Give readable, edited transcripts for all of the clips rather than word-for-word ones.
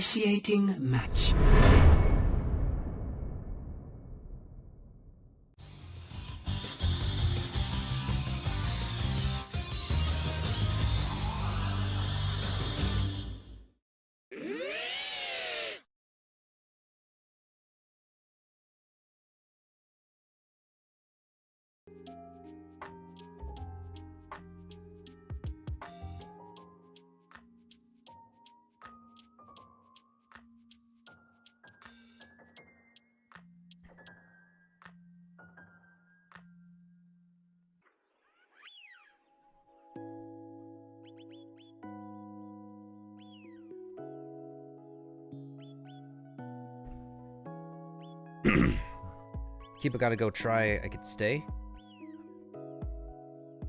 Initiating match. Kiba gotta go try. I could stay.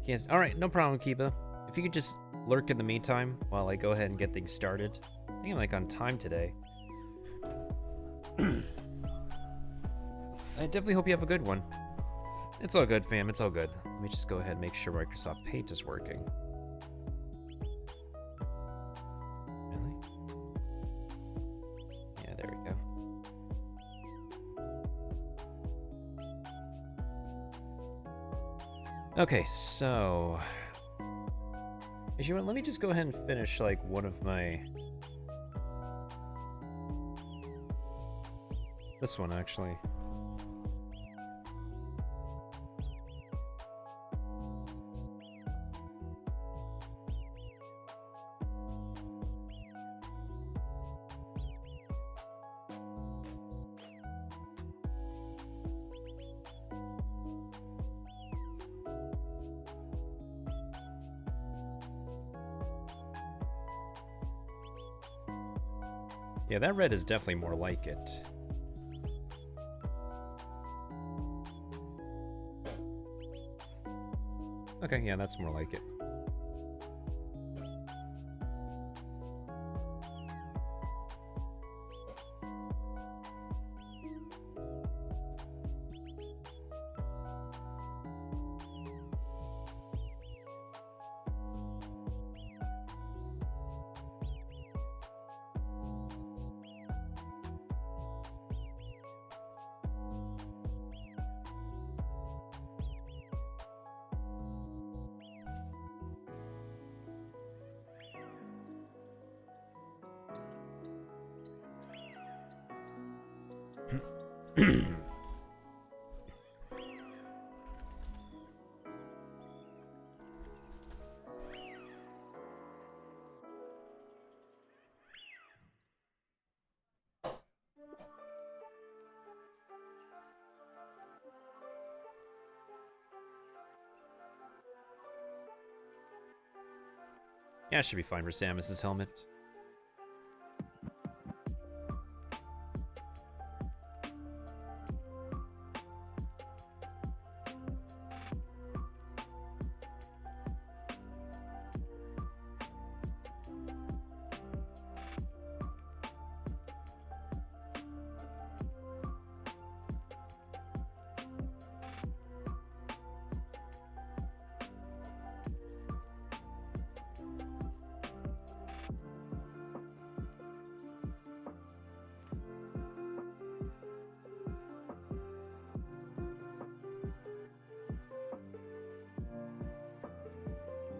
Yes. All right, no problem, Kiba. If you could just lurk in the meantime while I go ahead and get things started. I think I'm like on time today. I definitely hope you have a good one. It's all good, fam. It's all good. Let me just go ahead and make sure Microsoft Paint is working. Really? Yeah, there we go. Okay, so let me just go ahead and finish like one of my this one actually. Yeah, that red is definitely more like it. Okay, yeah, that's more like it. Yeah, it should be fine for Samus's helmet.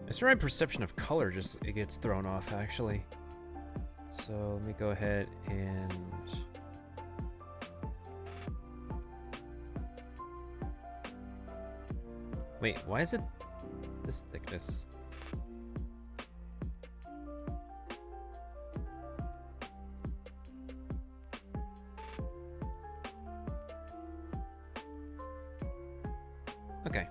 It's my perception of color just it gets thrown off actually. So let me go ahead and wait, why is it this thickness? Okay.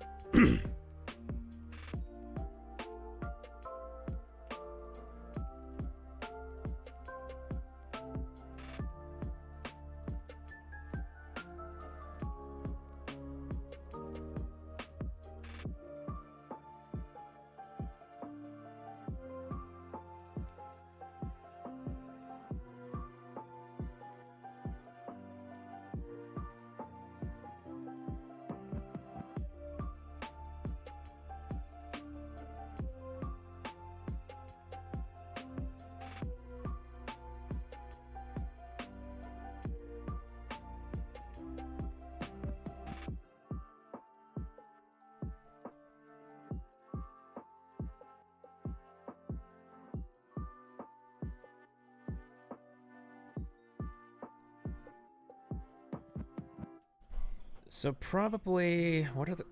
So probably, what are the...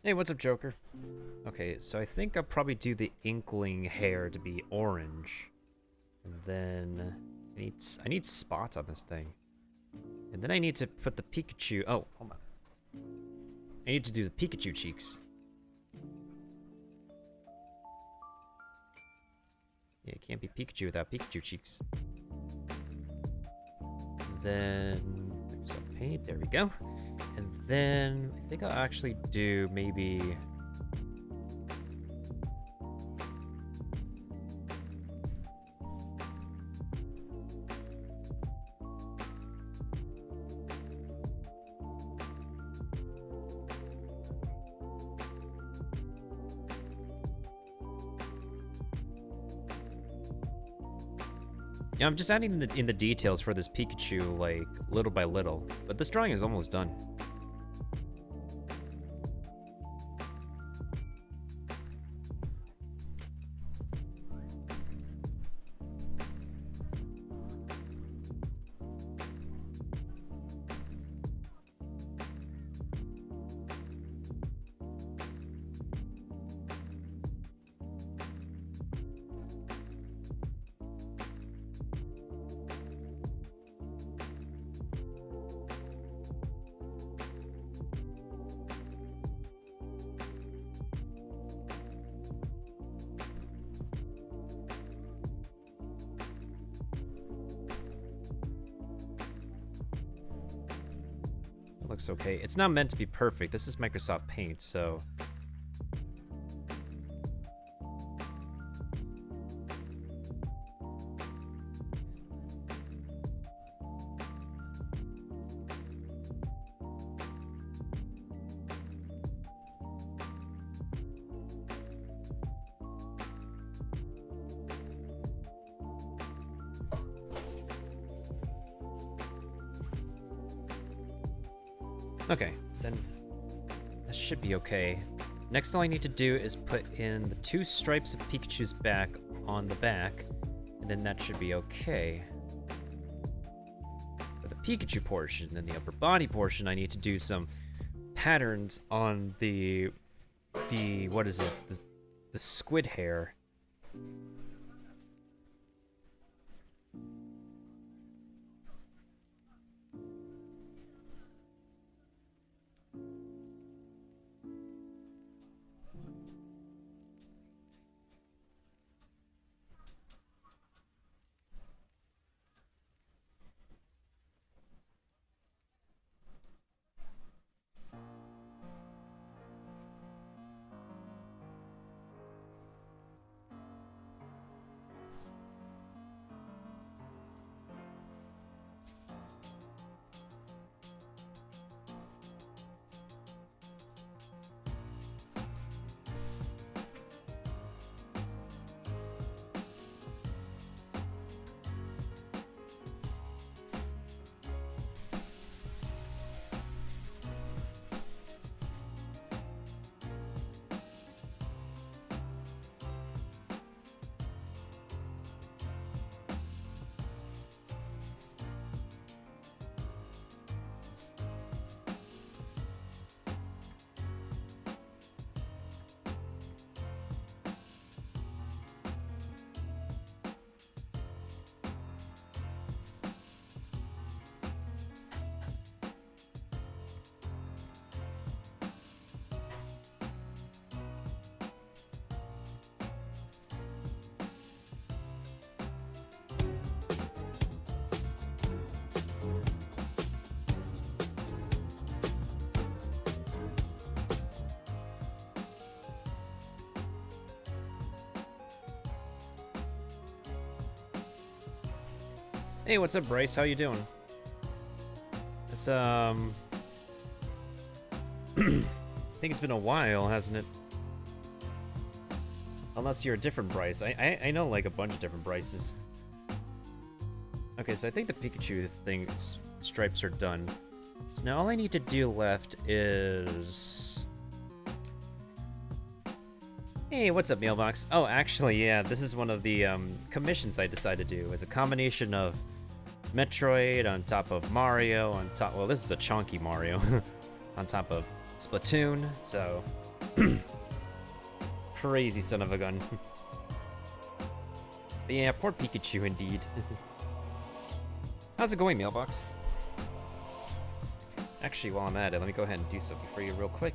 Hey, what's up, Joker? Okay, so I think I'll probably do the Inkling hair to be orange. And then I need spots on this thing. And then I need to put the Pikachu... Oh, hold on. I need to do the Pikachu cheeks. Yeah, it can't be Pikachu without Pikachu cheeks. And then there's some paint. There we go. And then I think I'll actually do maybe... Yeah, I'm just adding in the details for this Pikachu, like, little by little. But this drawing is almost done. Looks okay. It's not meant to be perfect. This is Microsoft Paint, so... Okay, then that should be okay. Next, all I need to do is put in the 2 stripes of Pikachu's back on the back, and then that should be okay. For the Pikachu portion, then the upper body portion, I need to do some patterns on the what is it? The squid hair. Hey, what's up, Bryce? How you doing? It's, I think it's been a while, hasn't it? Unless you're a different Bryce. I know, like, a bunch of different Bryces. Okay, so I think the Pikachu stripes are done. So now all I need to do left is... Hey, what's up, Mailbox? Oh, actually, yeah, this is one of the commissions I decided to do. It's a combination of Metroid, on top of Mario, on top... Well, this is a chunky Mario. On top of Splatoon, so... Crazy son of a gun. But yeah, poor Pikachu indeed. How's it going, Mailbox? Actually, while I'm at it, let me go ahead and do something for you real quick.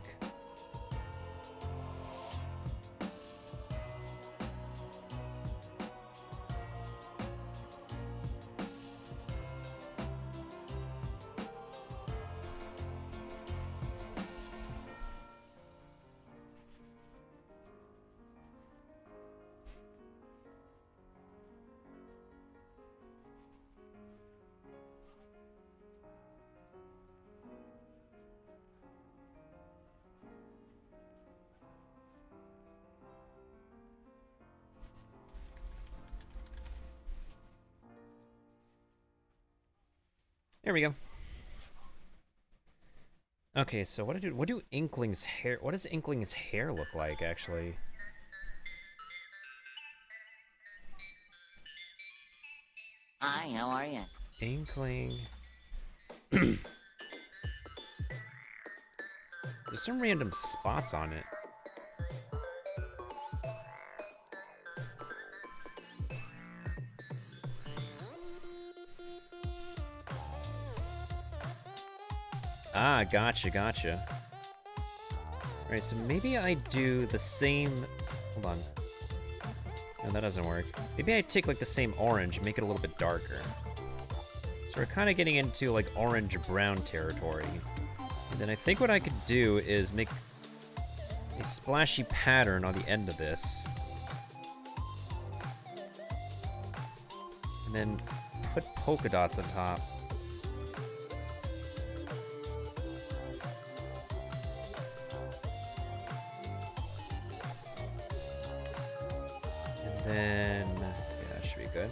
There we go. Okay, so what do Inkling's hair... What does Inkling's hair look like, actually? Hi, how are you? Inkling... There's some random spots on it. Ah, gotcha. Alright, so maybe I do the same... Hold on. No, that doesn't work. Maybe I take, like, the same orange, make it a little bit darker. So we're kind of getting into, like, orange-brown territory. And then I think what I could do is make a splashy pattern on the end of this. And then put polka dots on top. Then, yeah, that should be good.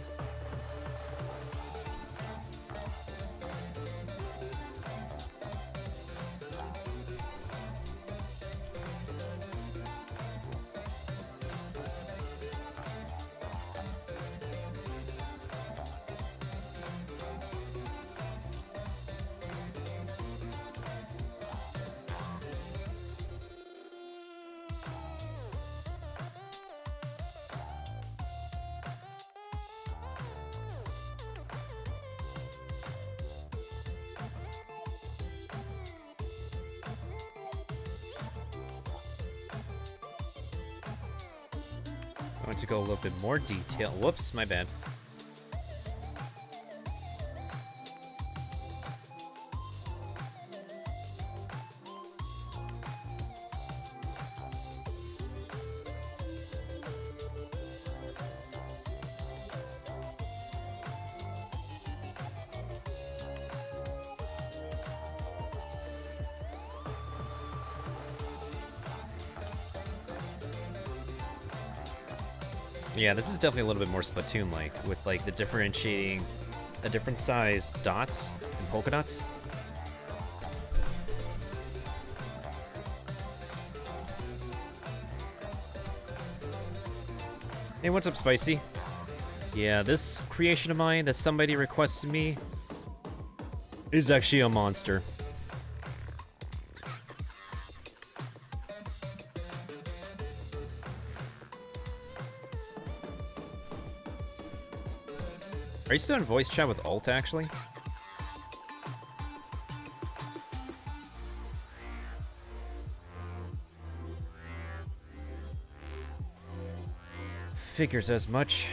I want to go a little bit more detail. Whoops, my bad. Yeah, this is definitely a little bit more Splatoon-like, with like the differentiating, the different size dots and polka dots. Hey, what's up, Spicy? Yeah, this creation of mine that somebody requested me is actually a monster. Are you still in voice chat with Alt, actually? Figures as much.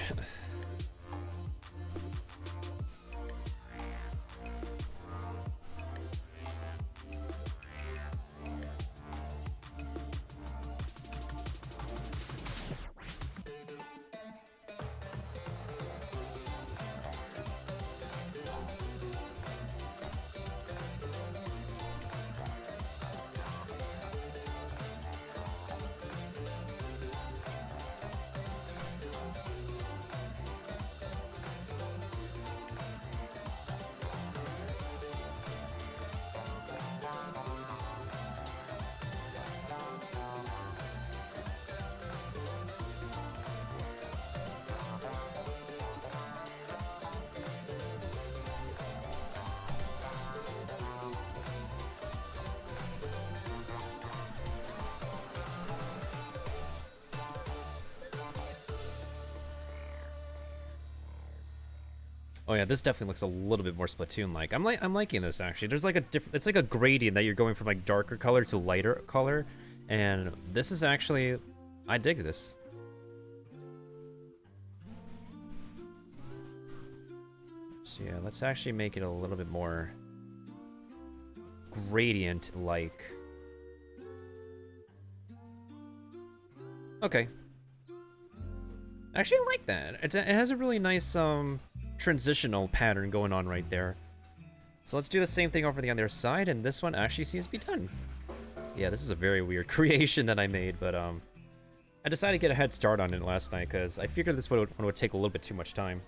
Oh yeah, this definitely looks a little bit more Splatoon-like. I'm liking this actually. There's like a it's like a gradient that you're going from like darker color to lighter color, and this is actually, I dig this. So yeah, let's actually make it a little bit more gradient-like. Okay. Actually, I like that. It has a really nice transitional pattern going on right there. So let's do the same thing over the other side, and this one actually seems to be done. Yeah, this is a very weird creation that I made, but I decided to get a head start on it last night because I figured this one would take a little bit too much time.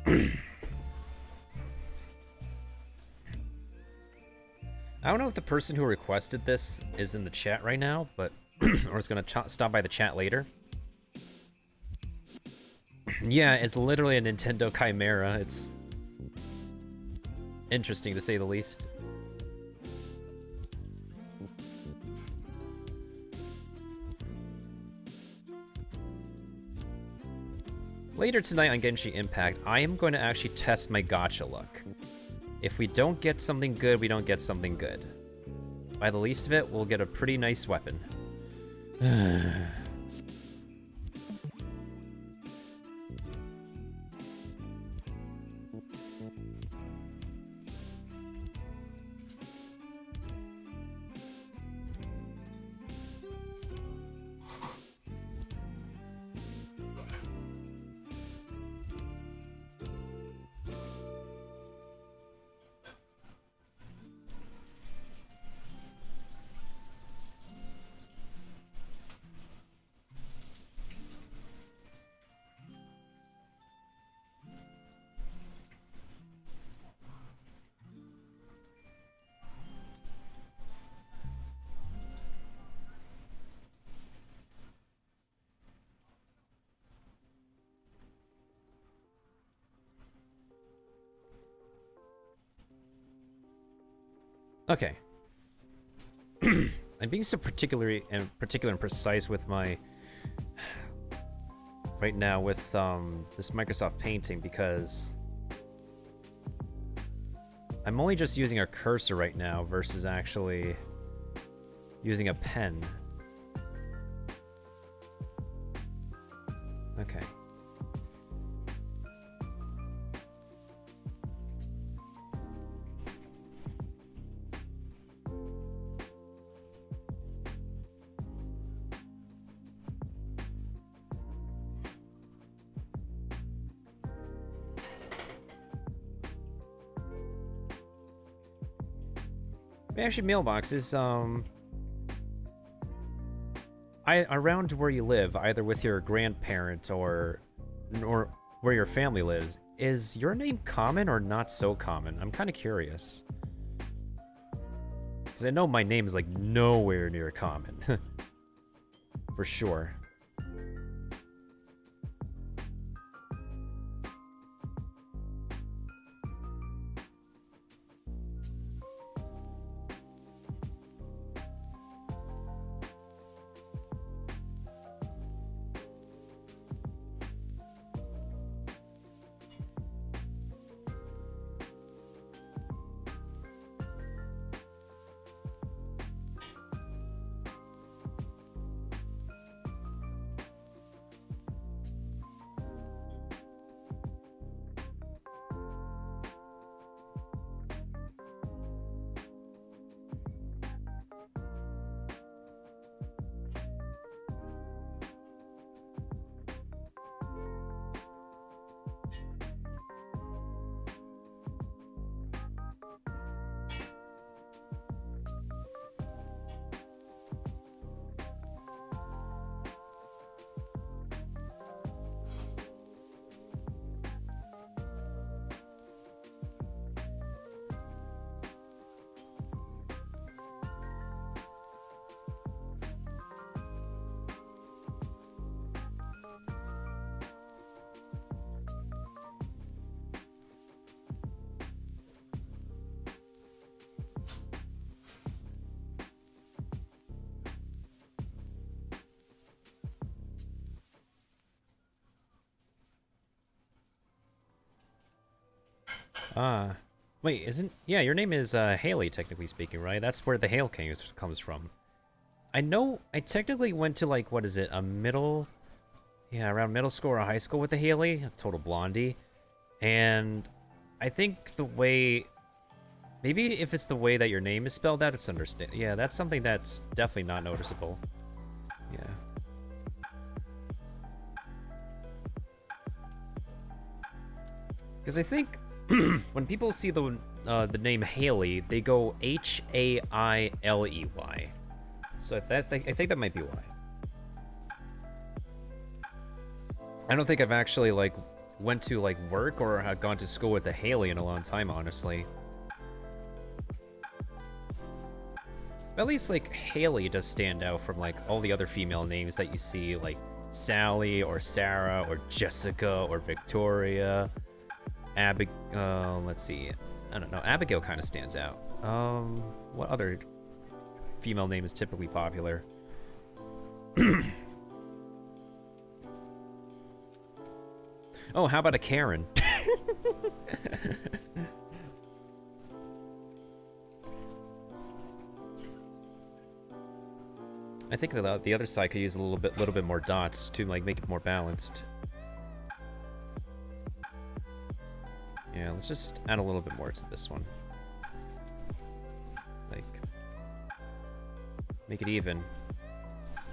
I don't know if the person who requested this is in the chat right now, but or is gonna stop by the chat later. Yeah, it's literally a Nintendo Chimera. It's interesting to say the least. Later tonight on Genshin Impact, I am going to actually test my gacha luck. If we don't get something good, we don't get something good. By the least of it, we'll get a pretty nice weapon. Okay. I'm being so particular and precise with my right now with this Microsoft Painting because I'm only just using a cursor right now versus actually using a pen. Okay. Actually, mailboxes, around where you live, either with your grandparent or where your family lives, is your name common or not so common? I'm kind of curious. Because I know my name is like nowhere near common. For sure. Ah. Wait, isn't... Yeah, your name is Haley, technically speaking, right? That's where the Hail King comes from. I know I technically went to, like, what is it, a middle... Yeah, around middle school or high school with the Haley, a total blondie. And I think the way... Maybe if it's the way that your name is spelled out, it's understand. Yeah, that's something that's definitely not noticeable. Yeah. Because I think when people see the name Haley, they go Hailey. So that's I think that might be why. I don't think I've actually like went to like work or had gone to school with the Haley in a long time, honestly. But at least like Haley does stand out from like all the other female names that you see, like Sally or Sarah or Jessica or Victoria. Let's see. I don't know. Abigail kind of stands out. What other female name is typically popular? Oh, how about a Karen? I think the other side could use a little bit more dots to like make it more balanced. Yeah, let's just add a little bit more to this one. Like, make it even.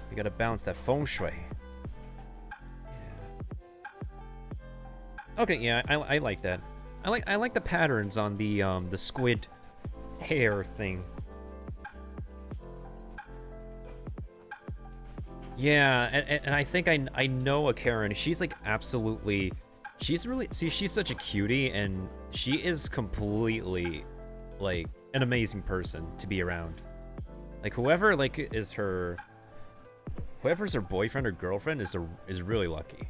We gotta balance that feng shui. Yeah. Okay, yeah, I like that. I like the patterns on the squid hair thing. Yeah, and I think I know a Karen. She's like absolutely... She's really... See, she's such a cutie, and she is completely, like, an amazing person to be around. Like, whoever, like, is her... Whoever's her boyfriend or girlfriend is really lucky.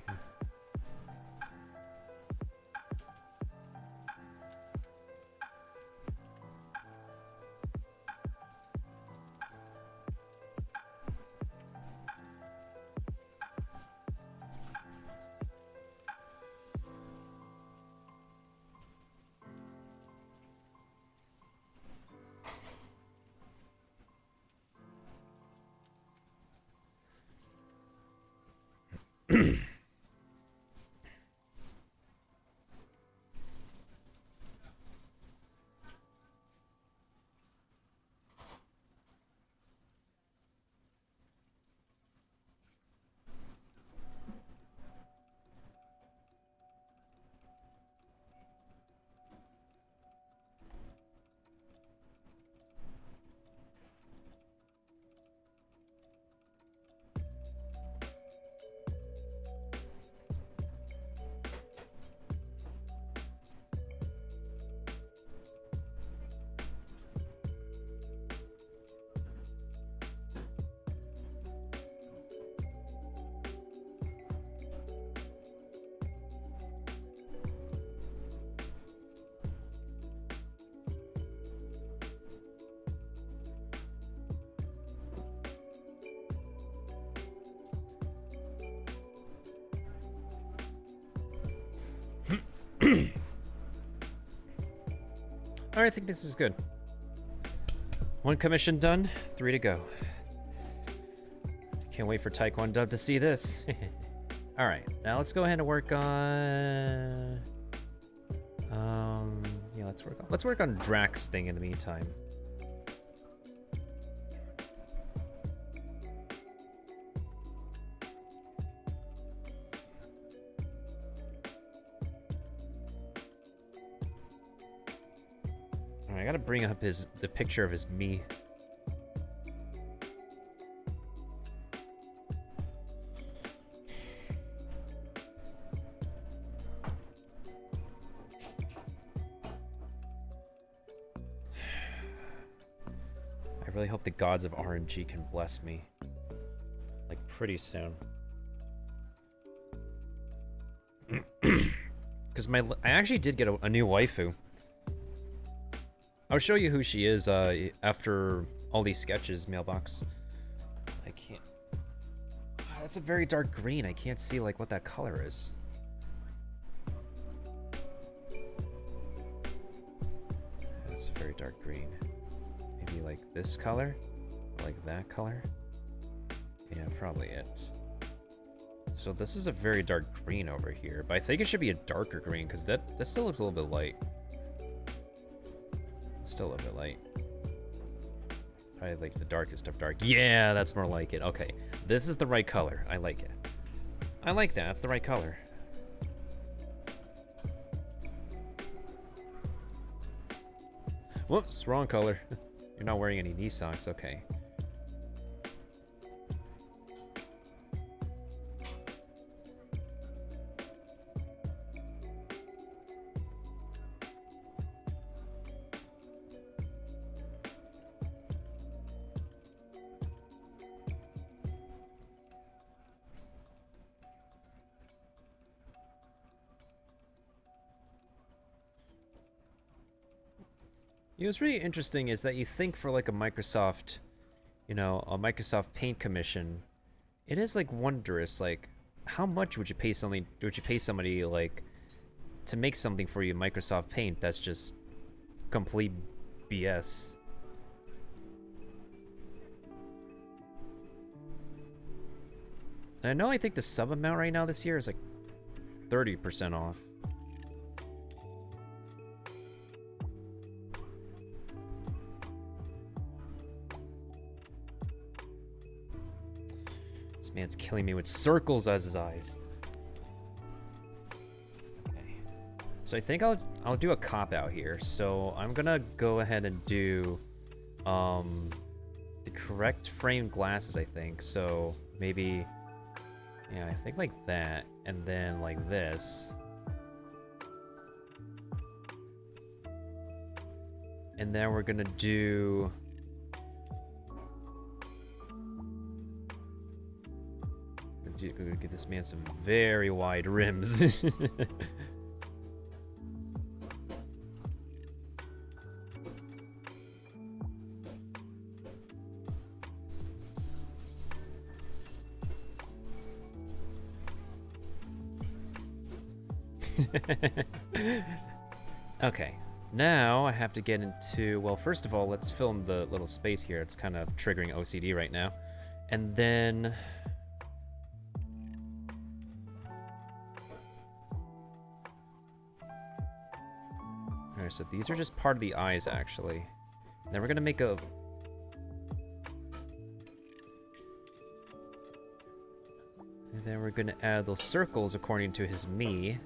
Alright, I think this is good. One commission done, 3 to go. Can't wait for Taekwondo to see this. Alright, now let's go ahead and work on... yeah, let's work on Drax's thing in the meantime. I gotta bring up the picture of his me. I really hope the gods of RNG can bless me. Like, pretty soon. Because I actually did get a new waifu. I'll show you who she is after all these sketches, mailbox. I can't... that's a very dark green. I can't see like what that color is. That's a very dark green. Maybe like this color? Or like that color? Yeah, probably it. So this is a very dark green over here, but I think it should be a darker green because that still looks a little bit light. Still a little bit light. Probably like the darkest of dark. Yeah, that's more like it. Okay, this is the right color. I like it. I like that. That's the right color. Whoops, wrong color. You're not wearing any knee socks. Okay. What's really interesting is that you think for like a Microsoft, you know, a Microsoft Paint commission, it is like wondrous. Like, how much would you pay something? Would you pay somebody like to make something for you, Microsoft Paint? That's just complete BS. And I know I think the sub amount right now this year is like 30% off. This man's killing me with circles as his eyes. Okay. So I think I'll do a cop out here. So I'm gonna go ahead and do the correct frame glasses, I think. So maybe, yeah, I think like that, and then like this. And then we're gonna do we're gonna give this man some very wide rims. Okay, now I have to get into, well, first of all, let's film the little space here. It's kind of triggering OCD right now. And then alright, so these are just part of the eyes, actually. Then we're gonna make a... And then we're gonna add those circles according to his me.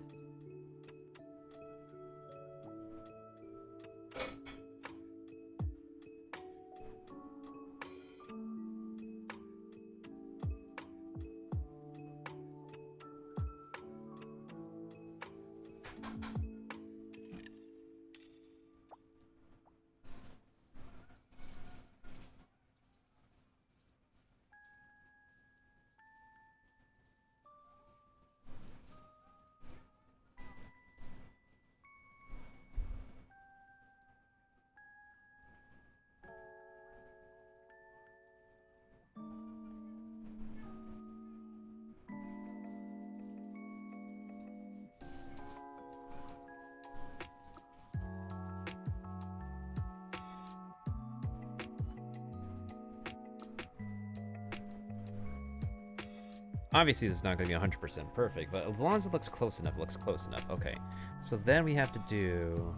Obviously, this is not going to be 100% perfect, but as long as it looks close enough, it looks close enough. Okay, so then we have to do...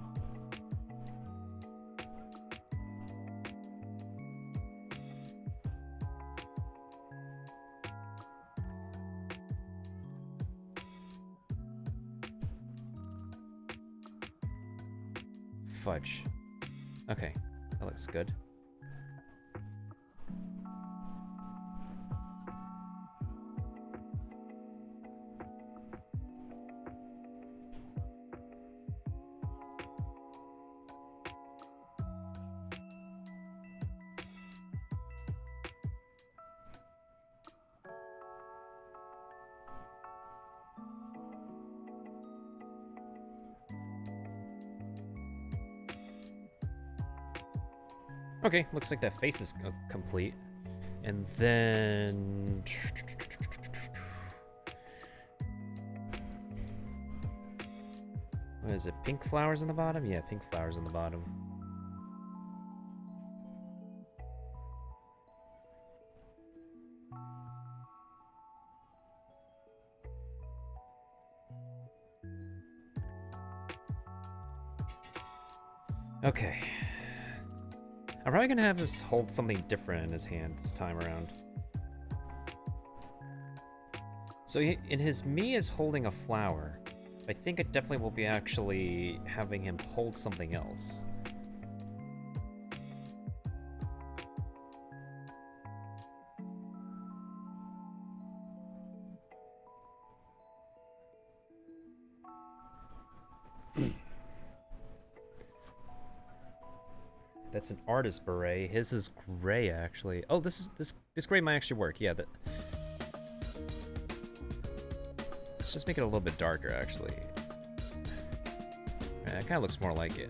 Fudge. Okay, that looks good. Okay, looks like that face is complete. And then... What is it, pink flowers on the bottom? Yeah, pink flowers on the bottom. Okay. I'm probably gonna have him hold something different in his hand this time around. So in his me is holding a flower. I think it definitely will be actually having him hold something else. That's an artist beret. His is gray, actually. Oh, this gray might actually work. Yeah, that. Let's just make it a little bit darker, actually. It kind of looks more like it.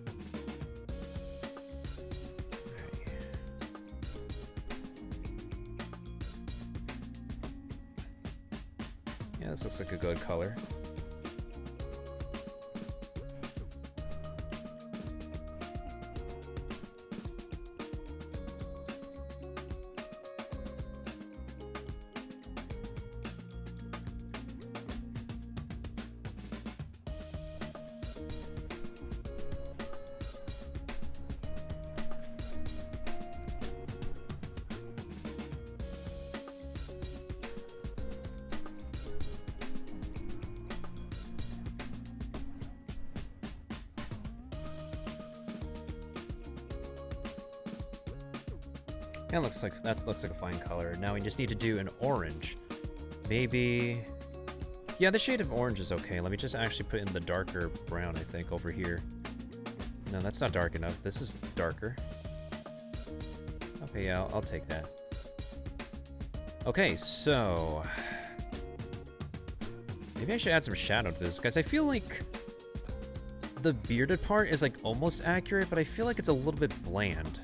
Yeah, this looks like a good color. That looks like a fine color. Now we just need to do an orange. Maybe. Yeah, the shade of orange is okay. Let me just actually put in the darker brown, I think, over here. No, that's not dark enough. This is darker. Okay, yeah, I'll take that. Okay, so maybe I should add some shadow to this, guys. I feel like the bearded part is like almost accurate, but I feel like it's a little bit bland.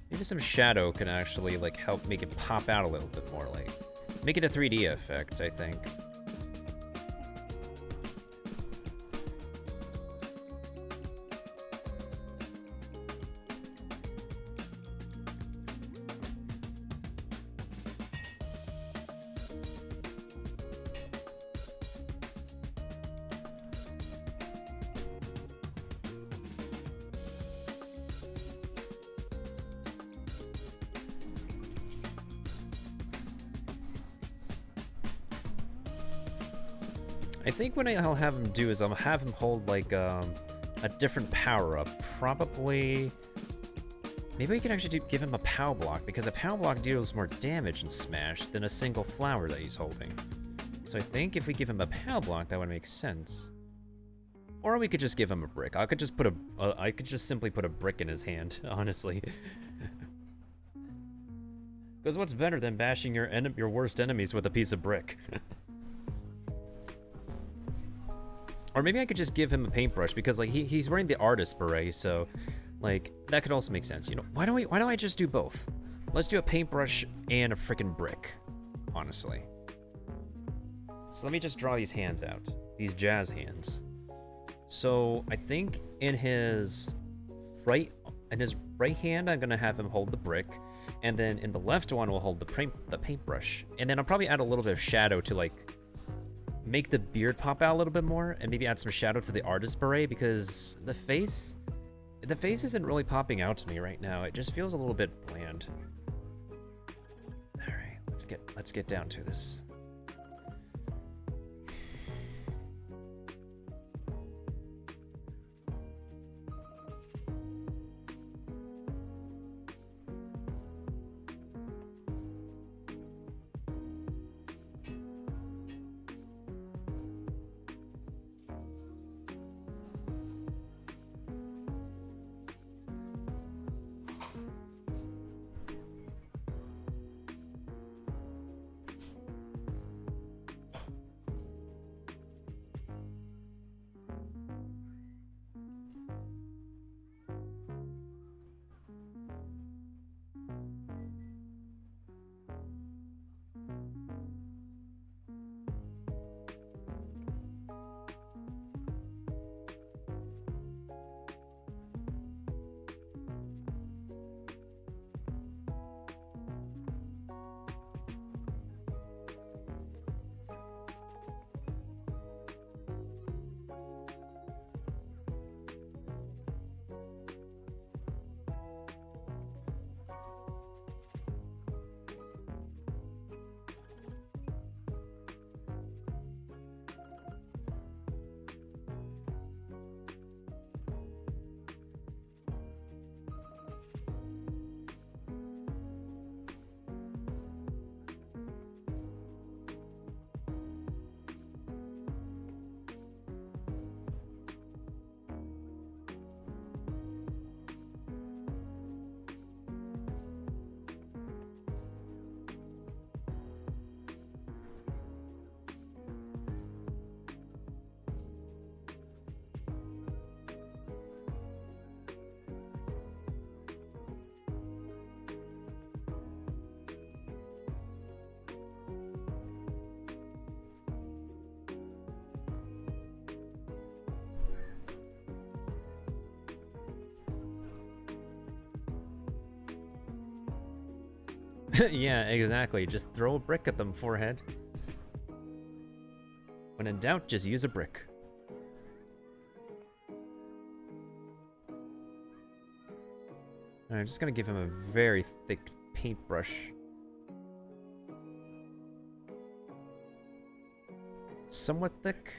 Maybe some shadow can actually like help make it pop out a little bit more, like make it a 3D effect, I think. I think what I'll have him do is I'll have him hold like a different power-up. Probably. Maybe we can actually give him a POW block, because a POW block deals more damage in Smash than a single flower that he's holding. So I think if we give him a POW block, that would make sense. Or we could just give him a brick. I could just simply put a brick in his hand, honestly. Because what's better than bashing your worst enemies with a piece of brick? Or maybe I could just give him a paintbrush, because like he's wearing the artist beret, so like that could also make sense. You know, why don't I just do both? Let's do a paintbrush and a freaking brick, honestly. So let me just draw these hands out, these jazz hands. So I think in his right hand, I'm gonna have him hold the brick, and then in the left one, we'll hold the paintbrush, and then I'll probably add a little bit of shadow to like make the beard pop out a little bit more, and maybe add some shadow to the artist beret, because the face isn't really popping out to me right now. It just feels a little bit bland. All right, let's get down to this. Yeah, exactly. Just throw a brick at them, forehead. When in doubt, just use a brick. Alright, I'm just gonna give him a very thick paintbrush. Somewhat thick.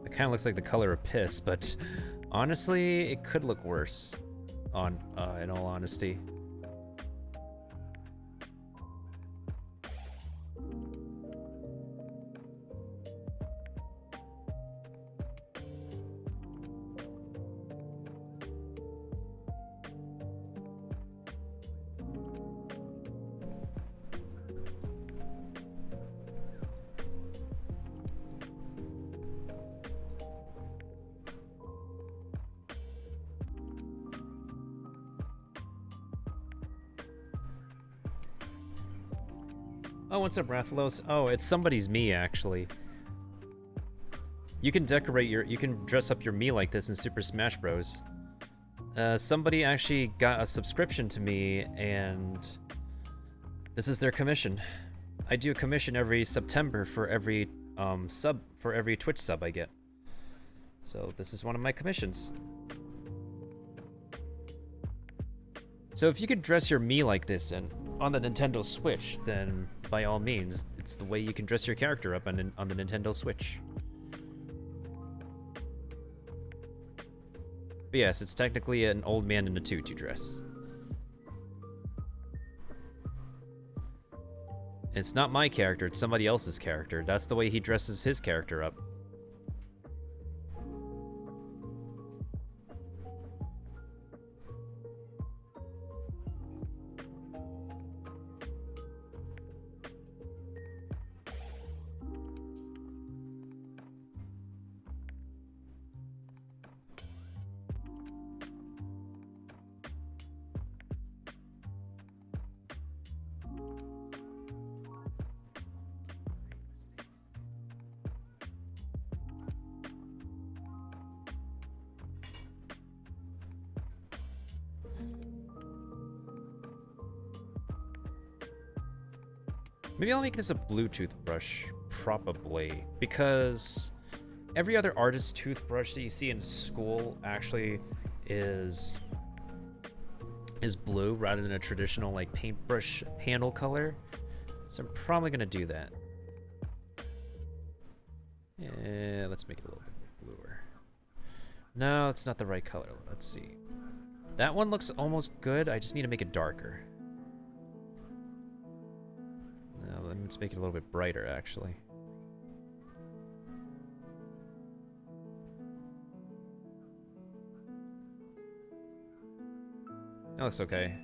It kind of looks like the color of piss, but honestly, it could look worse. In all honesty. Oh, what's up, Rathalos? Oh, it's somebody's me, actually. You can you can dress up your me like this in Super Smash Bros. Somebody actually got a subscription to me, and this is their commission. I do a commission every September for every Twitch sub I get. So this is one of my commissions. So if you could dress your me like this and on the Nintendo Switch, then by all means, it's the way you can dress your character up on the Nintendo Switch. But yes, it's technically an old man in a tutu dress. It's not my character, it's somebody else's character. That's the way he dresses his character up. Maybe I'll make this a Bluetooth brush, probably, because every other artist's toothbrush that you see in school actually is blue rather than a traditional like paintbrush handle color. So I'm probably gonna do that. Yeah, let's make it a little bit bluer. No, it's not the right color. Let's see. That one looks almost good. I just need to make it darker. Let's make it a little bit brighter, actually. That looks okay.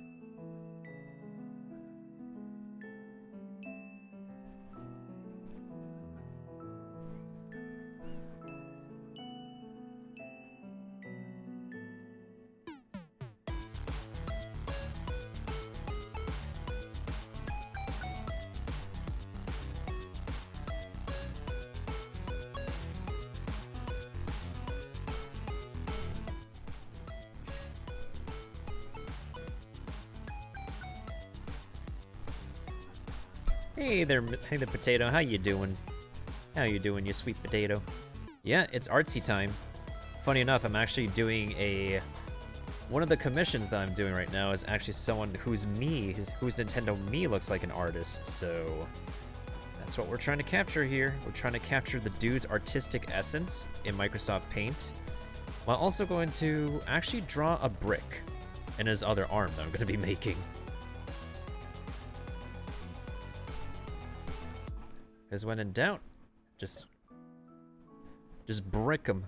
Hey there, potato. How you doing? How you doing, you sweet potato? Yeah, it's artsy time. Funny enough, I'm actually doing one of the commissions that I'm doing right now is actually someone whose Nintendo Me looks like an artist, so that's what we're trying to capture here. We're trying to capture the dude's artistic essence in Microsoft Paint, while also going to actually draw a brick in his other arm that I'm going to be making. Because when in doubt, just brick them.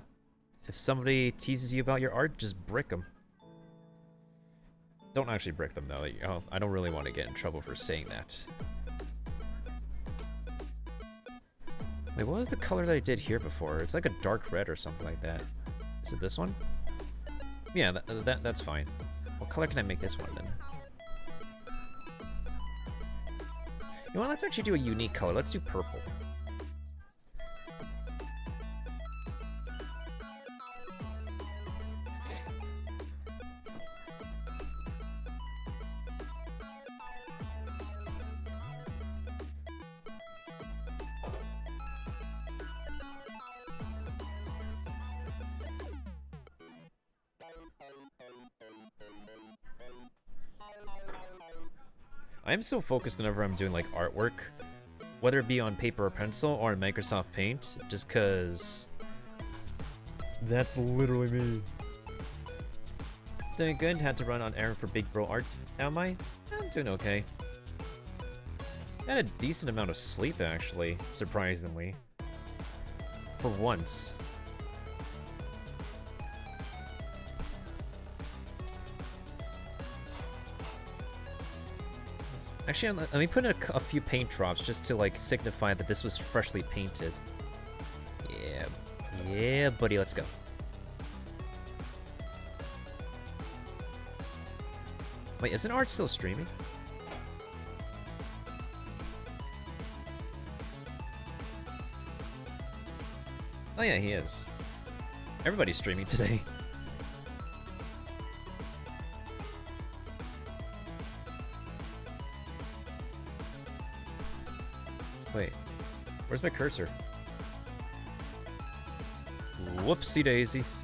If somebody teases you about your art, just brick them. Don't actually brick them, though. Oh, I don't really want to get in trouble for saying that. Wait, what was the color that I did here before? It's like a dark red or something like that. Is it this one? Yeah, that's fine. What color can I make this one, then? You know what? Let's actually do a unique color. Let's do purple. I'm so focused whenever I'm doing like artwork, whether it be on paper or pencil or in Microsoft Paint, just cause that's literally me. Doing good, had to run on errand for Big Bro Art. How am I? I'm doing okay. Had a decent amount of sleep actually, surprisingly. For once. Actually, let me put in a few paint drops just to like signify that this was freshly painted. Yeah, buddy, let's go. Wait, isn't Art still streaming? Oh yeah, he is. Everybody's streaming today. Wait, where's my cursor? Whoopsie daisies.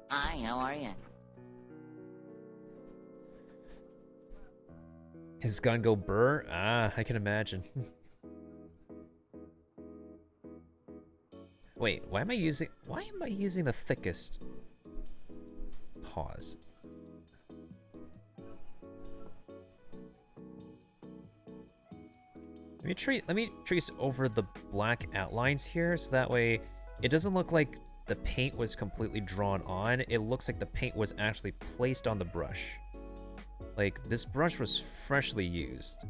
Hi, how are you? His gun go burr? Ah, I can imagine. Wait, why am I using the thickest? Pause. Let me trace over the black outlines here, so that way it doesn't look like the paint was completely drawn on. It looks like the paint was actually placed on the brush. Like, this brush was freshly used.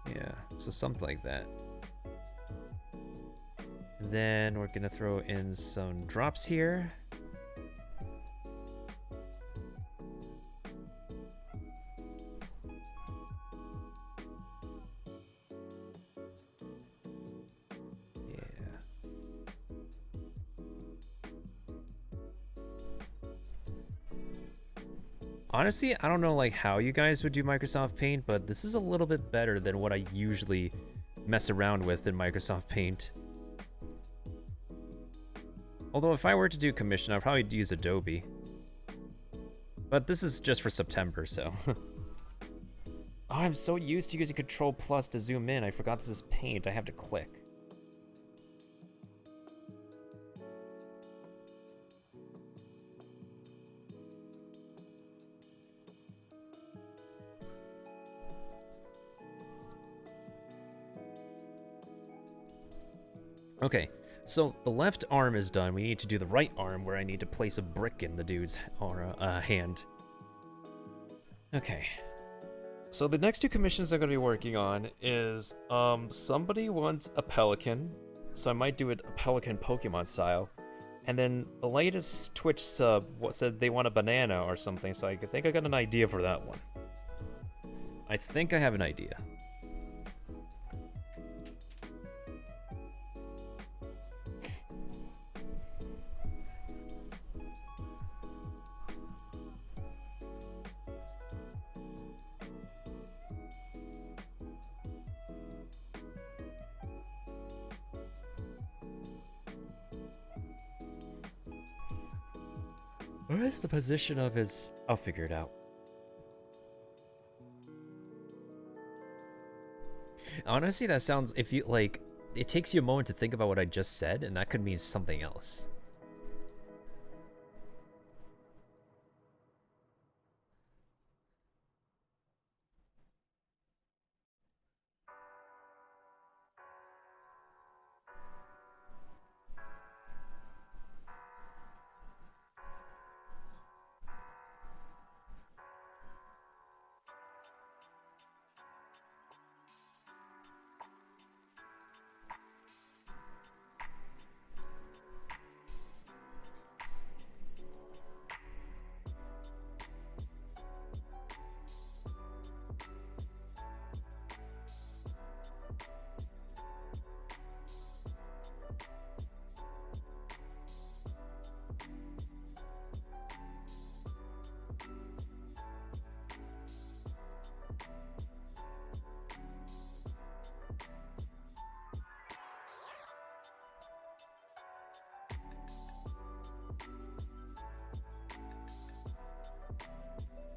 Yeah, so something like that. Then we're gonna throw in some drops here. Honestly, I don't know like how you guys would do Microsoft Paint, but this is a little bit better than what I usually mess around with in Microsoft Paint. Although if I were to do commission, I'd probably use Adobe. But this is just for September, so. Oh, I'm so used to using Control Plus to zoom in. I forgot this is Paint. I have to click. Okay, so the left arm is done. We need to do the right arm where I need to place a brick in the dude's hand. Okay. So the next two commissions I'm going to be working on is, somebody wants a pelican, so I might do it a pelican Pokemon style. And then the latest Twitch sub said they want a banana or something, so I think I got an idea for that one. I think I have an idea. What is the position of his... I'll figure it out. Honestly, that sounds... If you, like... It takes you a moment to think about what I just said, and that could mean something else.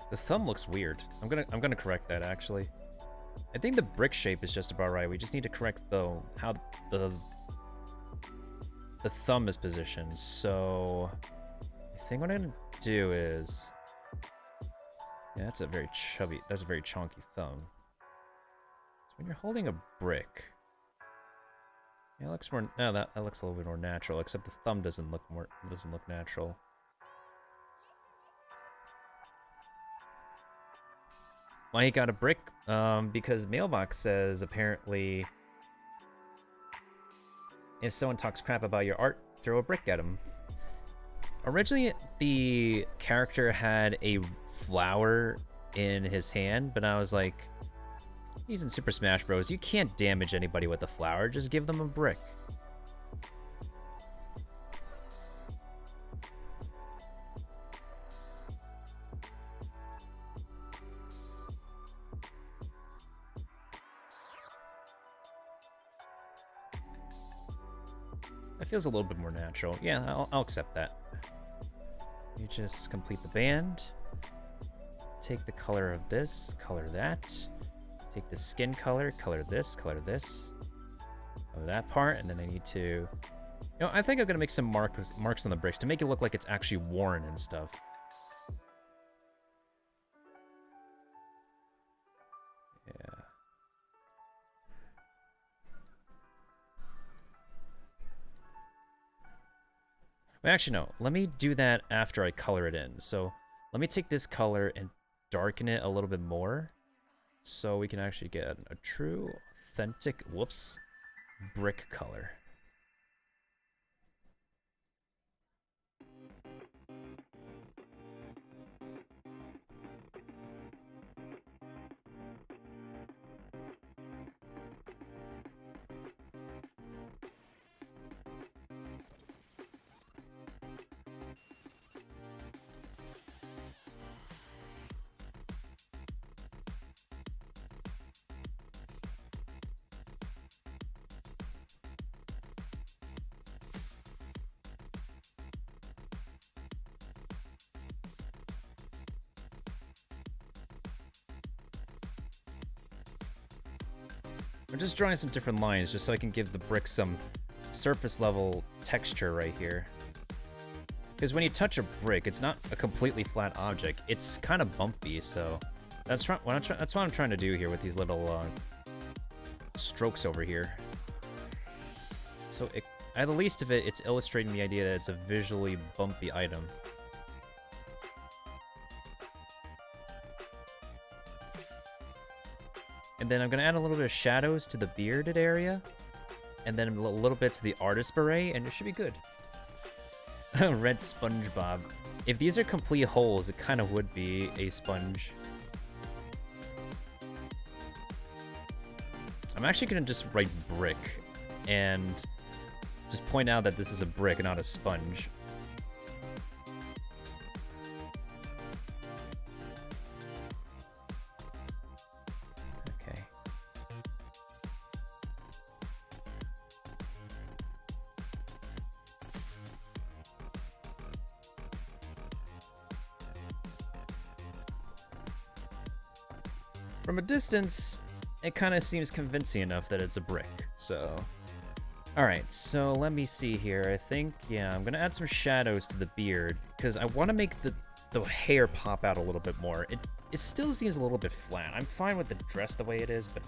The thumb looks weird. I'm gonna correct that actually. I think the brick shape is just about right. We just need to correct though how the thumb is positioned. So I think what I'm gonna do is, yeah, that's a very chunky thumb. So when you're holding a brick, yeah, it looks more. No, that looks a little bit more natural. Except the thumb doesn't look natural. Why he got a brick? Because Mailbox says apparently if someone talks crap about your art, throw a brick at him. Originally, the character had a flower in his hand, but I was like, he's in Super Smash Bros. You can't damage anybody with a flower, just give them a brick. That feels a little bit more natural. Yeah, I'll accept that. You just complete the band. Take the color of this, color that. Take the skin color this, color of that part, and then I need to... You know, I think I'm gonna make some marks on the bricks to make it look like it's actually worn and stuff. Yeah. Wait, actually, no. Let me do that after I color it in. So let me take this color and darken it a little bit more so we can actually get a true, authentic, whoops, brick color. I'm just drawing some different lines just so I can give the brick some surface level texture right here. Because when you touch a brick, it's not a completely flat object. It's kind of bumpy, so that's what I'm trying to do here with these little strokes over here. So at the least of it, it's illustrating the idea that it's a visually bumpy item. And then I'm going to add a little bit of shadows to the bearded area. And then a little bit to the artist beret, and it should be good. Red SpongeBob. If these are complete holes, it kind of would be a sponge. I'm actually going to just write brick. And just point out that this is a brick and not a sponge. From a distance, it kind of seems convincing enough that it's a brick, so... Alright, so let me see here. I think, yeah, I'm gonna add some shadows to the beard, because I want to make the hair pop out a little bit more. It still seems a little bit flat. I'm fine with the dress the way it is, but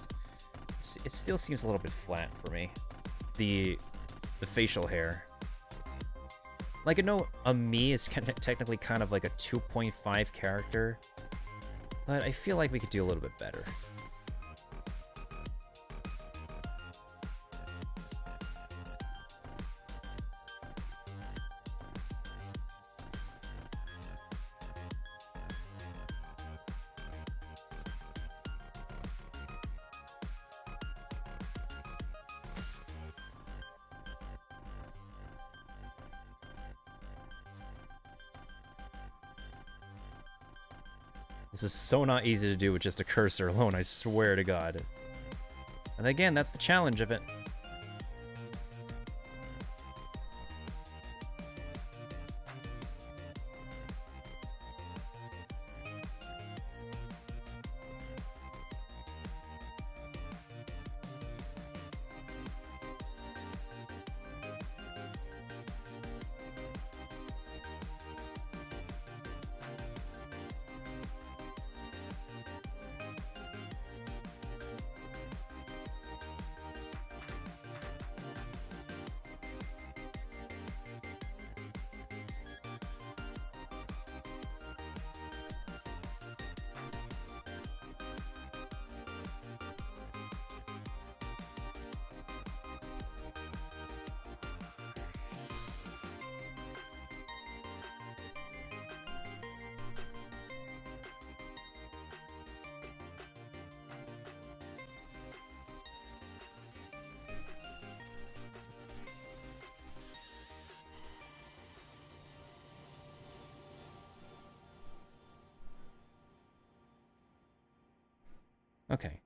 it still seems a little bit flat for me. The facial hair. Like, I know Ami is technically kind of like a 2.5 character, but I feel like we could do a little bit better. This is so not easy to do with just a cursor alone, I swear to God. And again, that's the challenge of it. Okay.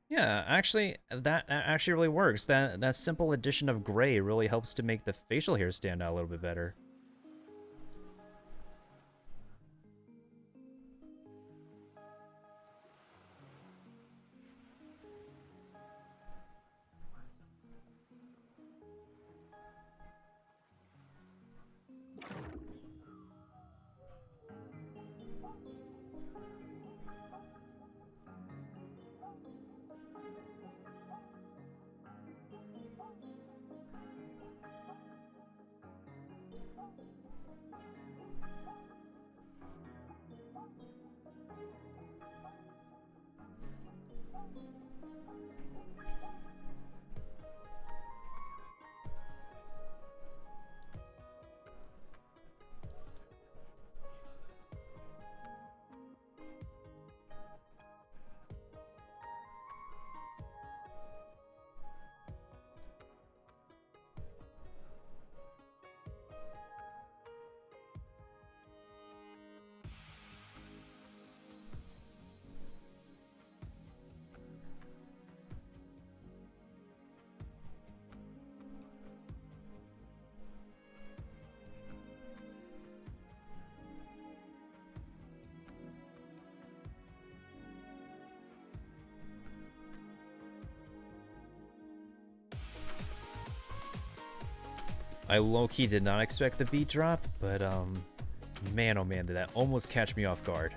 Yeah, actually, that actually really works. That simple addition of gray really helps to make the facial hair stand out a little bit better. I low-key did not expect the beat drop, but man oh man, did that almost catch me off guard.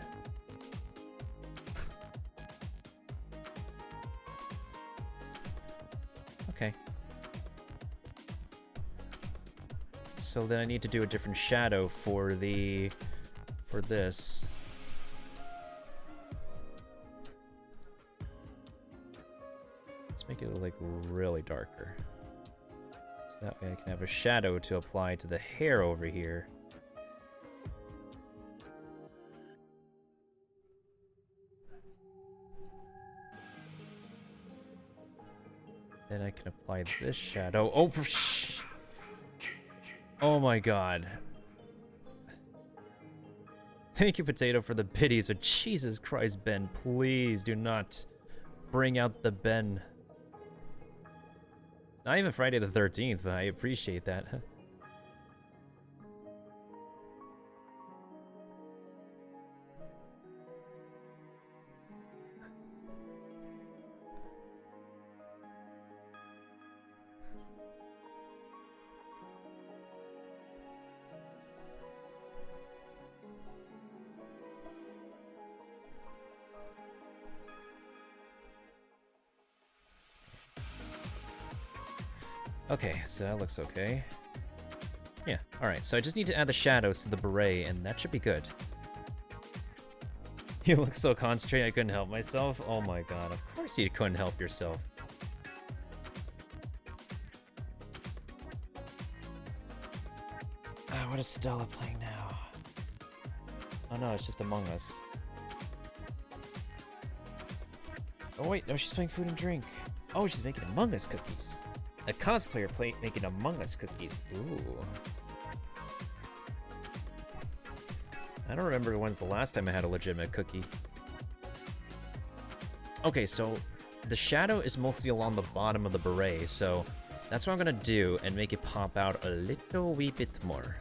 Okay. So then I need to do a different shadow for this. Let's make it like really darker. That way I can have a shadow to apply to the hair over here. Then I can apply this shadow. Oh, oh my God. Thank you, Potato, for the biddies, but Jesus Christ, Ben, please do not bring out the Ben. Not even Friday the 13th, but I appreciate that. Okay, so that looks okay. Yeah, alright, so I just need to add the shadows to the beret, and that should be good. You look so concentrated I couldn't help myself. Oh my god, of course you couldn't help yourself. Ah, what is Stella playing now? Oh no, it's just Among Us. Oh wait, no, she's playing Food and Drink. Oh, she's making Among Us cookies. A cosplayer making Among Us cookies. Ooh. I don't remember when's the last time I had a legitimate cookie. Okay, so the shadow is mostly along the bottom of the beret, so that's what I'm gonna do and make it pop out a little wee bit more.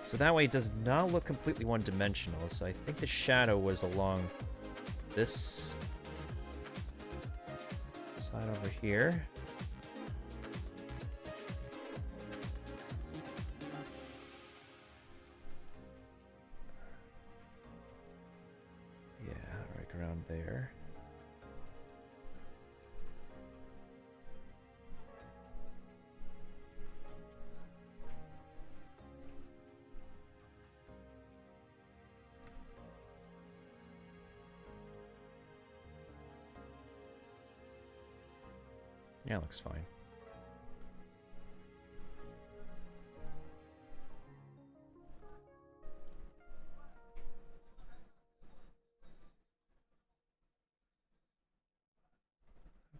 So that way it does not look completely one-dimensional, so I think the shadow was along this side over here. Yeah, right around there. Yeah, looks fine.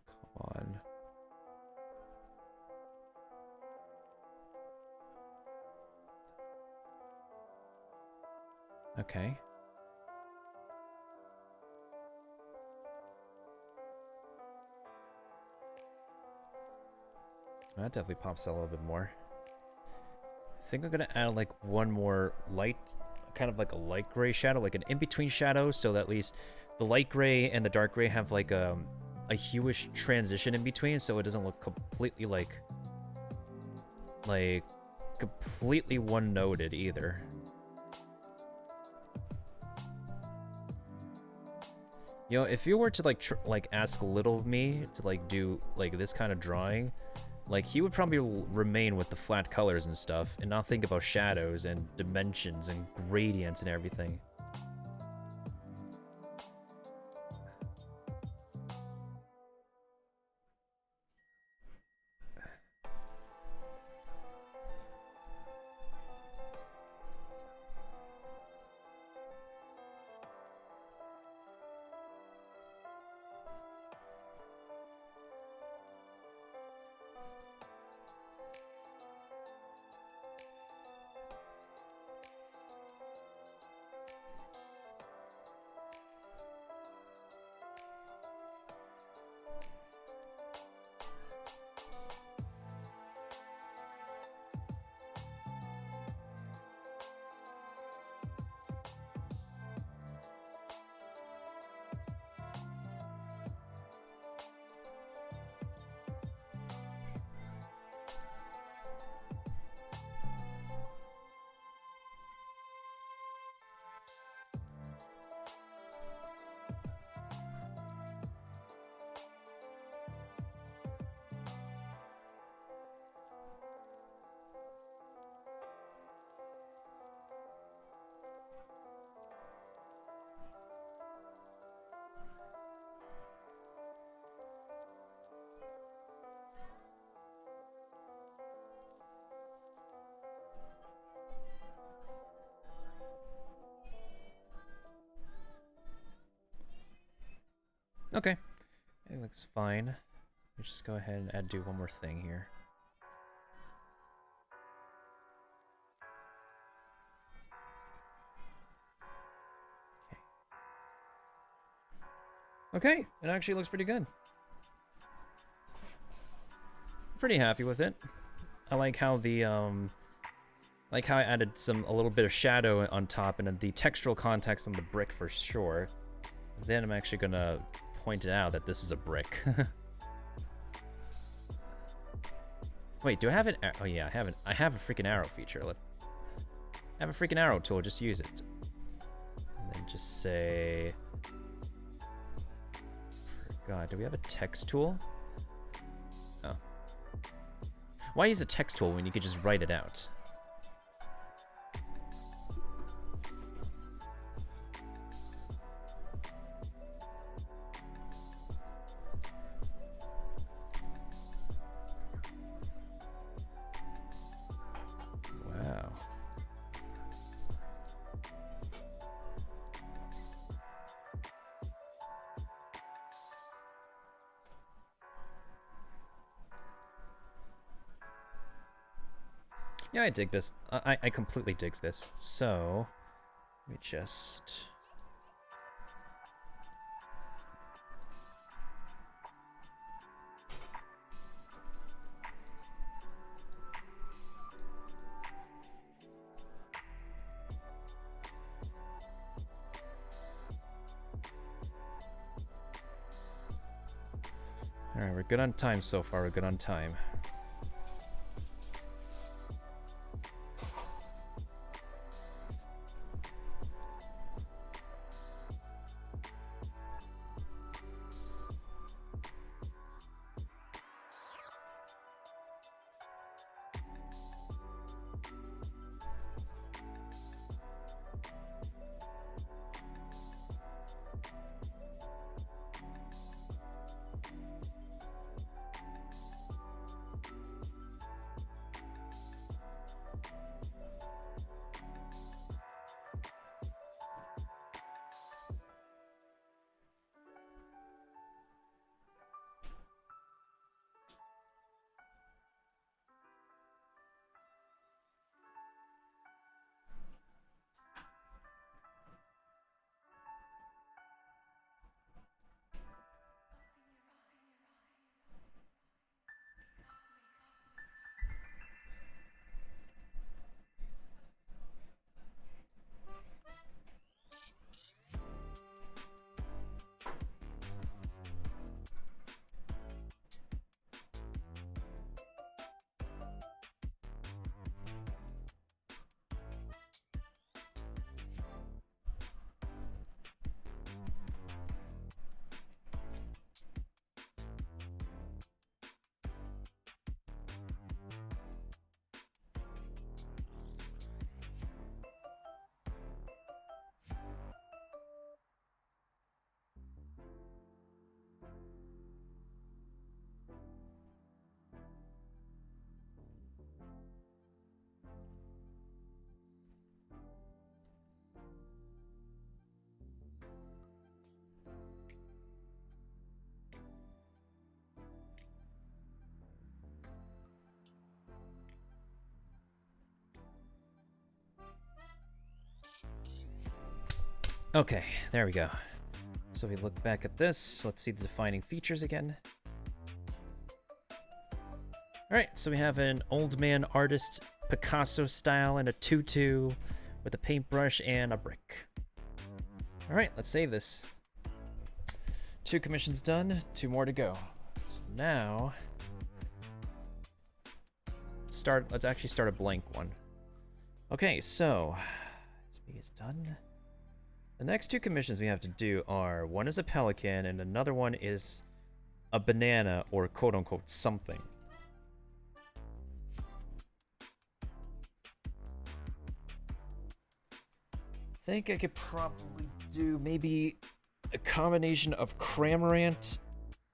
Come on. Okay. That definitely pops out a little bit more. I think I'm gonna add like one more light, kind of like a light gray shadow, like an in-between shadow, so that at least the light gray and the dark gray have like a hueish transition in between, so it doesn't look completely like completely one-noted either. You know, if you were to like ask little me to like do like this kind of drawing, like he would probably remain with the flat colors and stuff and not think about shadows and dimensions and gradients and everything. Okay, it looks fine. Let me just go ahead and do one more thing here. Okay, it actually looks pretty good. Pretty happy with it. I like how the like how I added a little bit of shadow on top and the textural context on the brick for sure. Then I'm actually gonna point it out that this is a brick. Wait, do I have an? Oh yeah, I have a freaking arrow feature. I have a freaking arrow tool, just use it. And then just say... God, do we have a text tool? Oh. Why use a text tool when you could just write it out? Wow. Yeah, I dig this. I completely digs this. So, let me just... Alright, we're good on time so far. We're good on time. Okay, there we go. So if we look back at this, let's see the defining features again. Alright, so we have an old man artist Picasso style and a tutu with a paintbrush and a brick. Alright, let's save this. 2 commissions done, 2 more to go. So now, let's actually start a blank one. Okay, so, SB is done. The next 2 commissions we have to do are, one is a pelican and another one is a banana or quote-unquote something. I think I could probably do maybe a combination of Cramorant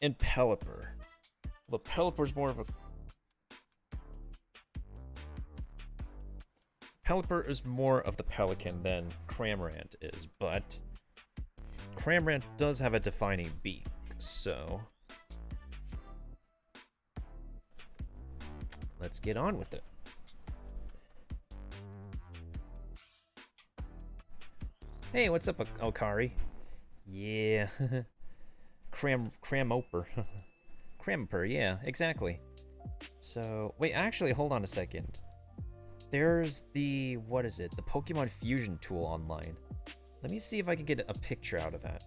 and Pelipper. Well, Pelipper's more of a... Pelipper is more of the pelican than Cramorant is, but Cramorant does have a defining beak, so let's get on with it. Hey, what's up, Okari? Yeah, Cramoper. Cramper, yeah, exactly. So, wait, actually, hold on a second. There's the, what is it? The Pokemon Fusion tool online. Let me see if I can get a picture out of that.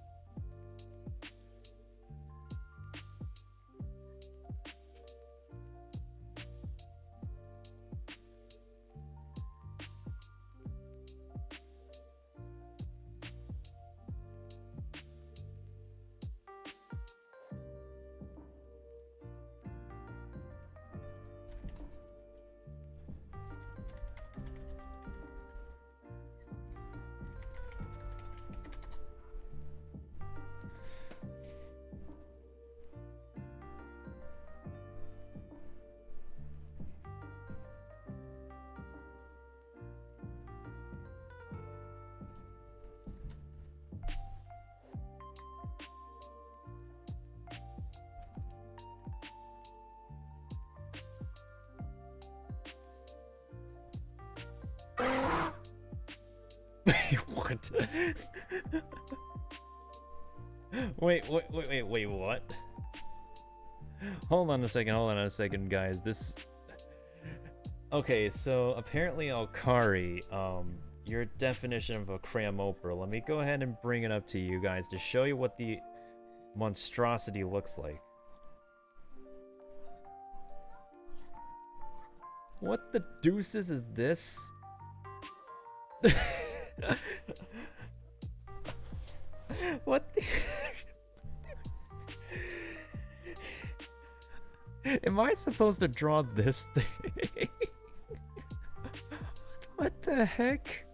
What? Wait, what? Hold on a second, guys. This... Okay, so apparently Alkari, your definition of a cramoper, let me go ahead and bring it up to you guys to show you what the monstrosity looks like. What the deuces is this? What the... Am I supposed to draw this thing? What the heck?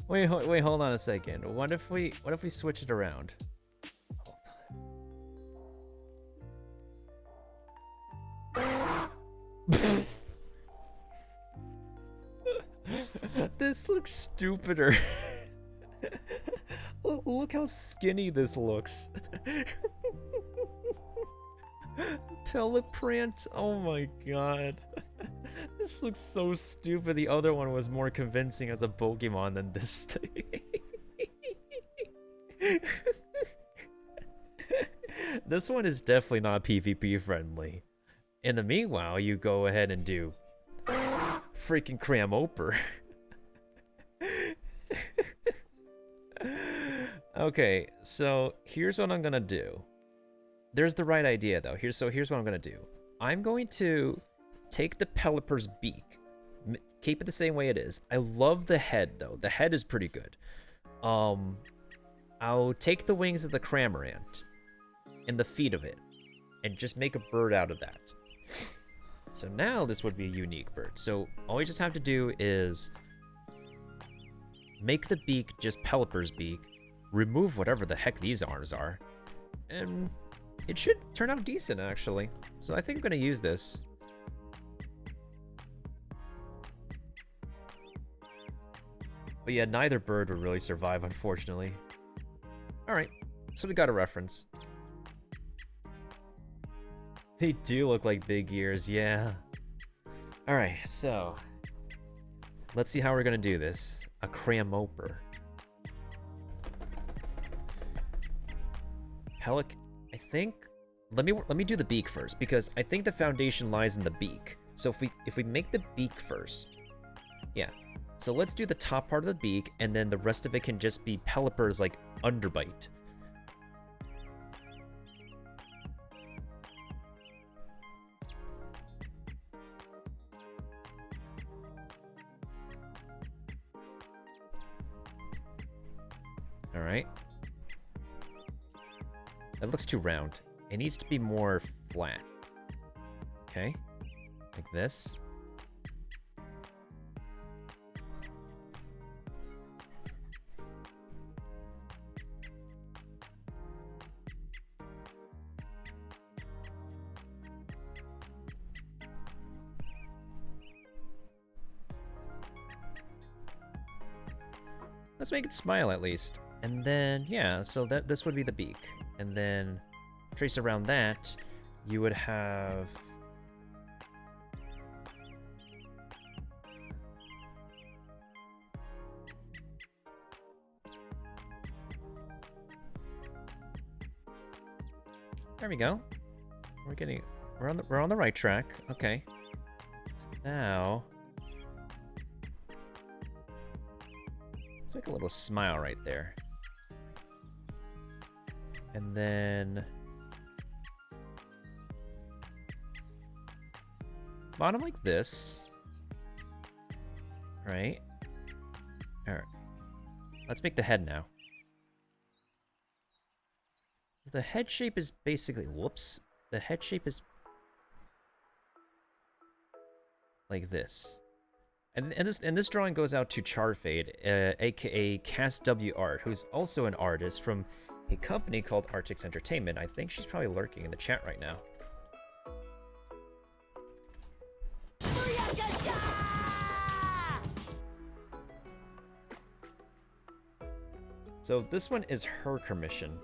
Wait, hold on a second. What if we switch it around? This looks stupider. Look how skinny this looks. Pellet print? Oh my god. This looks so stupid. The other one was more convincing as a Pokemon than this thing. This one is definitely not PvP friendly. In the meanwhile, you go ahead and do freaking Cramoper. Okay, so here's what I'm gonna do. There's the right idea though. Here's what I'm gonna do. I'm going to take the Pelipper's beak, keep it the same way it is. I love the head though. The head is pretty good. I'll take the wings of the Cramorant and the feet of it, and just make a bird out of that. So now this would be a unique bird. So all we just have to do is make the beak just Pelipper's beak, remove whatever the heck these arms are, and it should turn out decent, actually. So I think I'm going to use this. But yeah, neither bird would really survive, unfortunately. Alright, so we got a reference. They do look like big ears, yeah. Alright, so let's see how we're going to do this. A Cramoper. I think let me do the beak first, because I think the foundation lies in the beak. So if we make the beak first, yeah. So let's do the top part of the beak, and then the rest of it can just be Pelipper's like underbite. All right. That looks too round. It needs to be more flat. Okay. Like this. Let's make it smile at least. And then, yeah, so this would be the beak. And then trace around that, you would have... There we go. We're on the right track. Okay. So now let's make a little smile right there. And then bottom like this. Right? Alright. Let's make the head now. The head shape is basically... Whoops. The head shape is like this. And this drawing goes out to Charfade, aka Cast W Art, who's also an artist from a company called Artix Entertainment. I think she's probably lurking in the chat right now. So this one is her commission.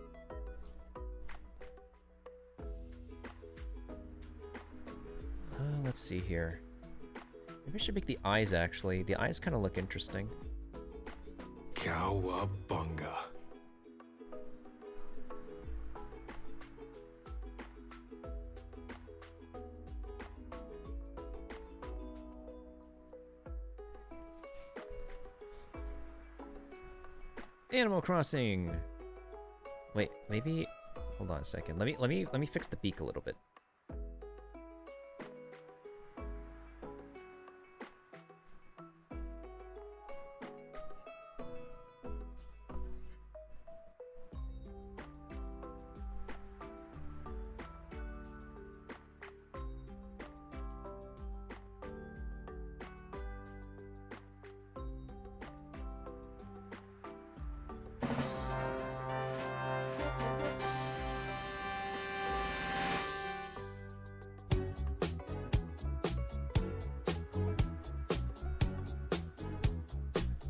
let's see here. Maybe I should make the eyes, actually. The eyes kind of look interesting. Cowabunga. Animal Crossing. Wait, maybe. Hold on a second. Let me fix the beak a little bit.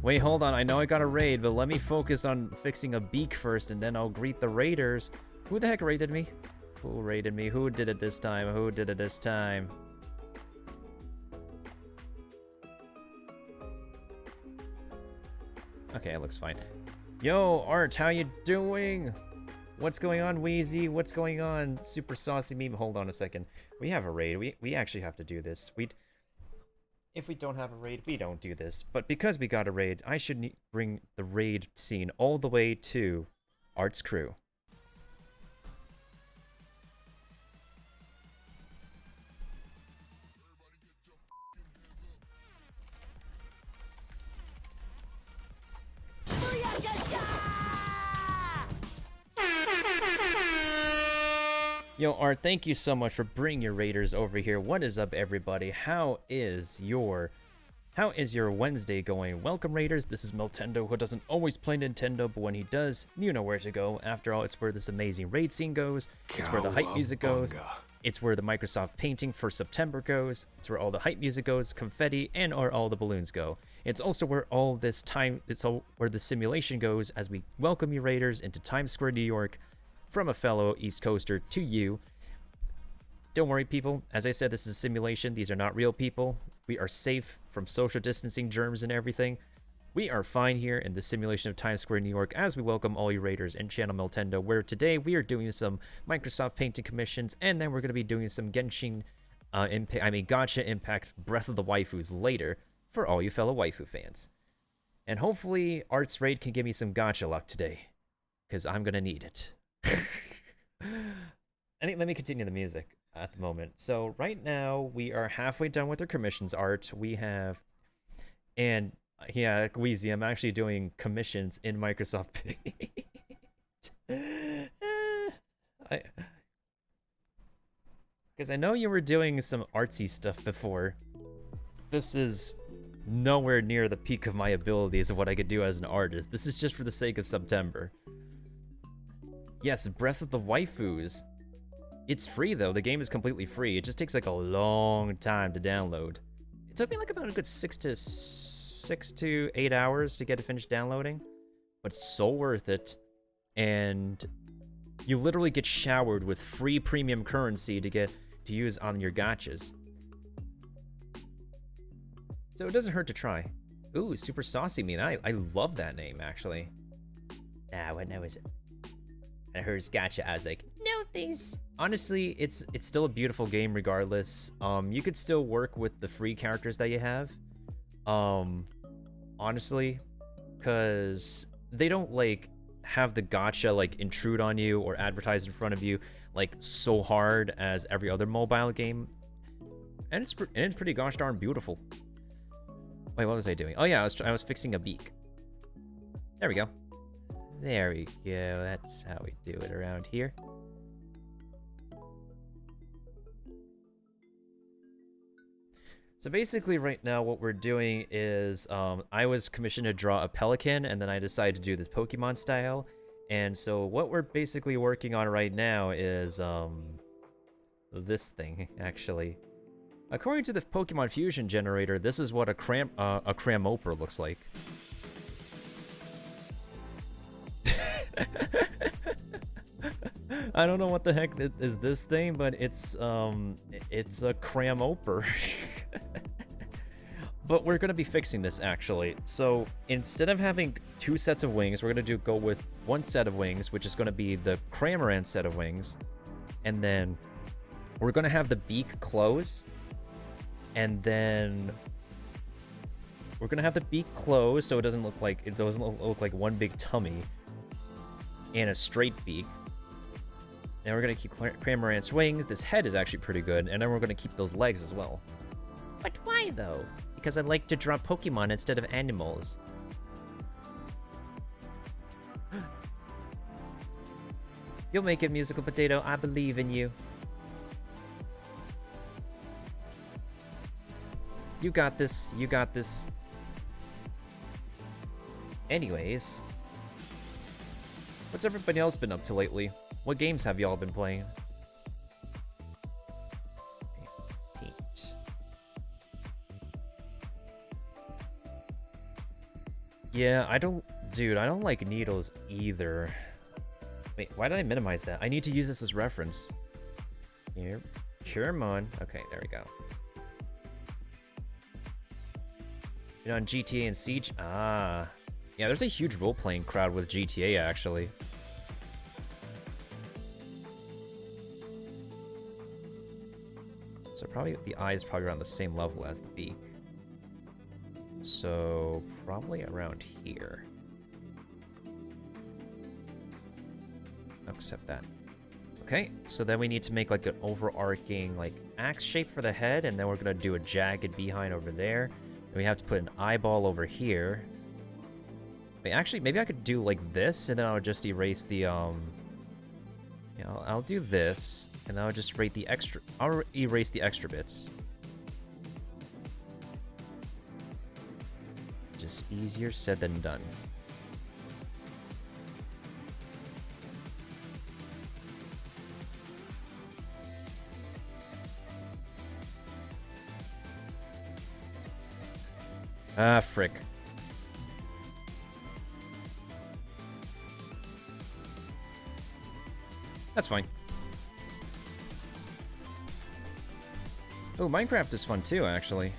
Wait, hold on. I know I got a raid, but let me focus on fixing a beak first, and then I'll greet the raiders. Who the heck raided me? Who raided me? Who did it this time? Who did it this time? Okay, it looks fine. Yo, Art, how you doing? What's going on, Wheezy? What's going on? Super saucy meme. Hold on a second. We have a raid. We actually have to do this. If we don't have a raid, we don't do this. But because we got a raid, I should bring the raid scene all the way to Art's crew. Yo, Art, thank you so much for bringing your raiders over here. What is up, everybody? How is your Wednesday going? Welcome, raiders. This is Miltendo, who doesn't always play Nintendo, but when he does, you know where to go. After all, it's where this amazing raid scene goes. It's where the hype music goes. It's where the Microsoft painting for September goes. It's where all the hype music goes, confetti, and all the balloons go. It's also where all this time, it's all where the simulation goes as we welcome you, raiders, into Times Square, New York. From a fellow East Coaster to you. Don't worry, people. As I said, this is a simulation. These are not real people. We are safe from social distancing, germs, and everything. We are fine here in the simulation of Times Square, New York, as we welcome all you raiders and Channel Miltendo, where today we are doing some Microsoft painting commissions, and then we're going to be doing some Genshin, Gacha Impact Breath of the Waifus later for all you fellow waifu fans. And hopefully, Art's raid can give me some gacha luck today, because I'm going to need it. Let me continue the music at the moment. So right now we are halfway done with our commissions, Art. We have, and yeah, Wheezy, I'm actually doing commissions in Microsoft Paint. Because I know you were doing some artsy stuff before. This is nowhere near the peak of my abilities of what I could do as an artist. This is just for the sake of Subtember. Yes, Breath of the Waifus. It's free, though. The game is completely free. It just takes, like, a long time to download. It took me, like, about a good 6 to 8 hours to get it finished downloading. But it's so worth it. And you literally get showered with free premium currency to use on your gachas. So it doesn't hurt to try. Ooh, Super Saucy Mean. I love that name, actually. What name is it? I heard gacha. I was like, no, thanks. Honestly, it's still a beautiful game regardless. You could still work with the free characters that you have. Honestly, because they don't like have the gacha like intrude on you or advertise in front of you like so hard as every other mobile game. And it's pretty gosh darn beautiful. Wait, what was I doing? Oh yeah, I was fixing a beak. There we go. There we go, that's how we do it around here. So basically right now what we're doing is, I was commissioned to draw a pelican, and then I decided to do this Pokemon style. And so what we're basically working on right now is, this thing, actually. According to the Pokemon Fusion generator, this is what a Cramoper looks like. I don't know what the heck is this thing, but it's a cram oper. But we're gonna be fixing this actually. So instead of having 2 sets of wings, we're gonna go with 1 set of wings, which is gonna be the Cramoran set of wings, and then we're gonna have the beak close, and then we're gonna have the beak closed so it doesn't look like one big tummy and a straight beak. And we're gonna keep Cramoran's wings. This head is actually pretty good, and then we're gonna keep those legs as well. But why though? Because I like to draw Pokemon instead of animals. You'll make it, Musical Potato. I believe in you. You got this. You got this. Anyways, what's everybody else been up to lately? What games have y'all been playing? Paint. Yeah, I don't like needles either. Wait, why did I minimize that? I need to use this as reference. Here, come on. Okay, there we go. You know, on GTA and Siege? Ah. Yeah, there's a huge role-playing crowd with GTA, actually. So probably the eye is probably around the same level as the beak. So probably around here. Except that. Okay, so then we need to make like an overarching like axe shape for the head, and then we're gonna do a jagged behind over there. And we have to put an eyeball over here. Wait, actually, maybe I could do like this, and then I'll just erase the yeah, I'll do this, and I'll just rate the extra. I'll erase the extra bits. Just easier said than done. Ah, frick. That's fine. Oh, Minecraft is fun too, actually.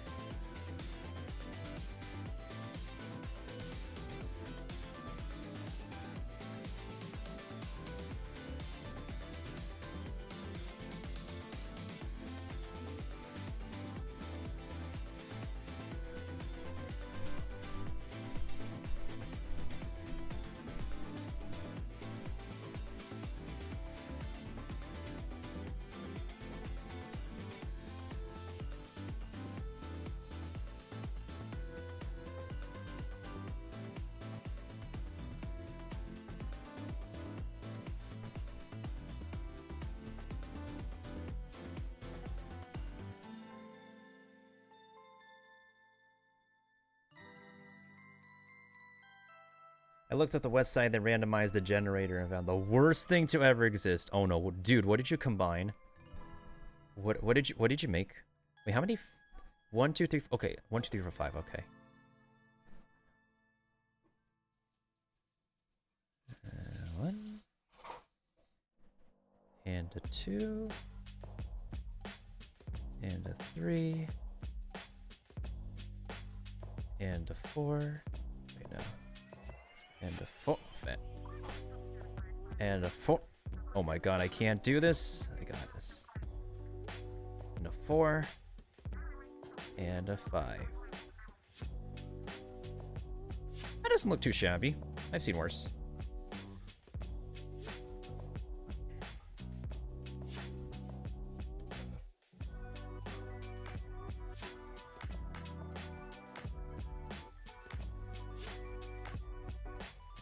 I looked at the west side, then randomized the generator and found the worst thing to ever exist. Oh no, dude, what did you combine? What did you make? Wait, how many? 1, 2, 3. Okay, 1, 2, 3, 4, 5. Okay. One and a 2 and a 3 and a 4. Wait, no. And a 4. And a 4. Oh my god, I can't do this. I got this. And a 4. And a 5. That doesn't look too shabby. I've seen worse.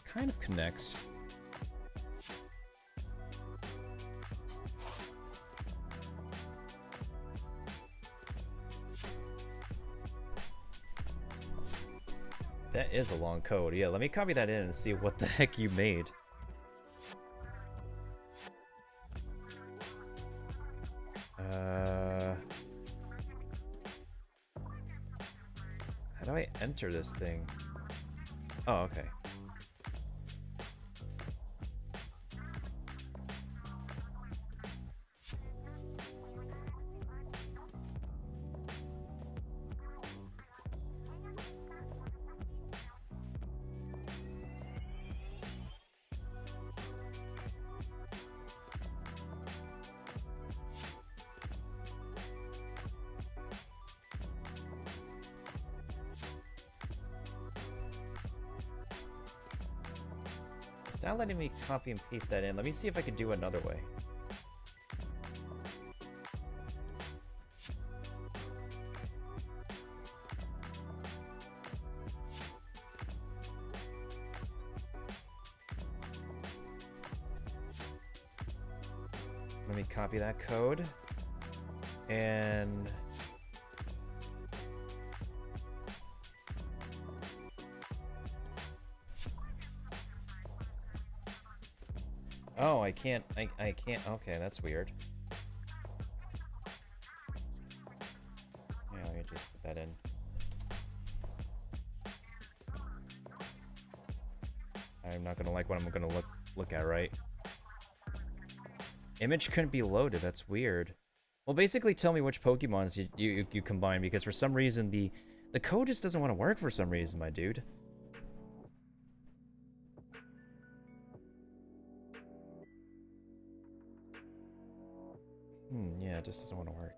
Kind of connects. That is a long code. Yeah, let me copy that in and see what the heck you made. How do I enter this thing? Oh, okay. It's not letting me copy and paste that in. Let me see if I could do another way. Let me copy that code. And... oh, I can't, I can't, okay, that's weird. Yeah, let me just put that in. I'm not gonna like what I'm gonna look at, right? Image couldn't be loaded, that's weird. Well, basically tell me which Pokemons you combine, because for some reason the code just doesn't want to work for some reason, my dude. Yeah, it just doesn't want to work.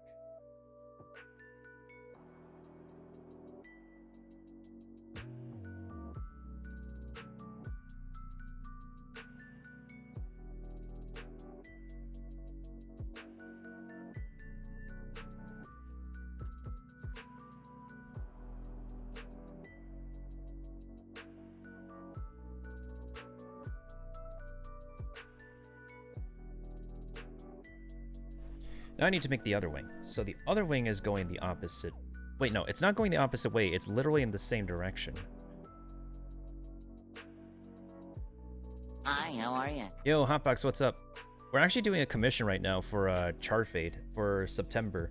Now I need to make the other wing. So the other wing is going the opposite... wait, no, it's not going the opposite way. It's literally in the same direction. Hi, how are you? Yo, Hotbox, what's up? We're actually doing a commission right now for Charfade for September.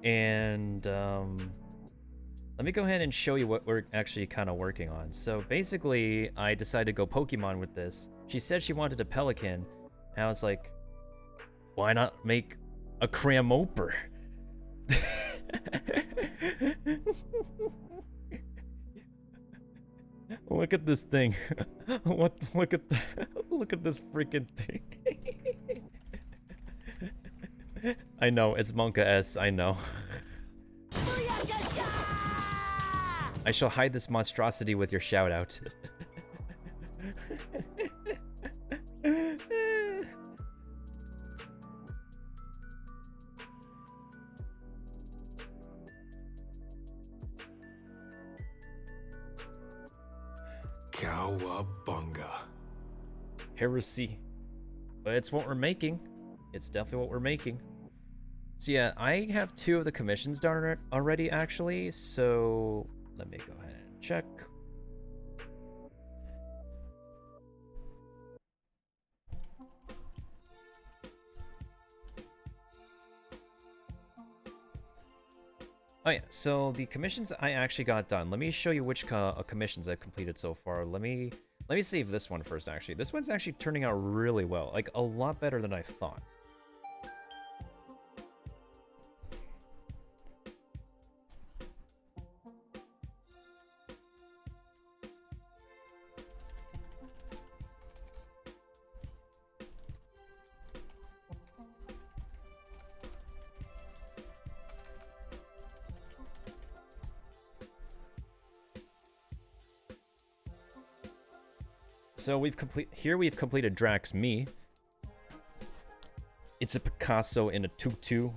And, let me go ahead and show you what we're actually kind of working on. So basically, I decided to go Pokemon with this. She said she wanted a Pelican. And I was like, why not make a Cramoper? Look at this thing. What? Look at this freaking thing. I know, it's Monka S, I know. I shall hide this monstrosity with your shout out. Cowabunga. Heresy. But it's what we're making. It's definitely what we're making. So yeah, I have 2 of the commissions done already, actually, so let me go ahead and check. Oh yeah, so the commissions I actually got done. Let me show you which commissions I've completed so far. Let me save this one first, actually. This one's actually turning out really well. Like, a lot better than I thought. So we've completed Drax Me. It's a Picasso in a tutu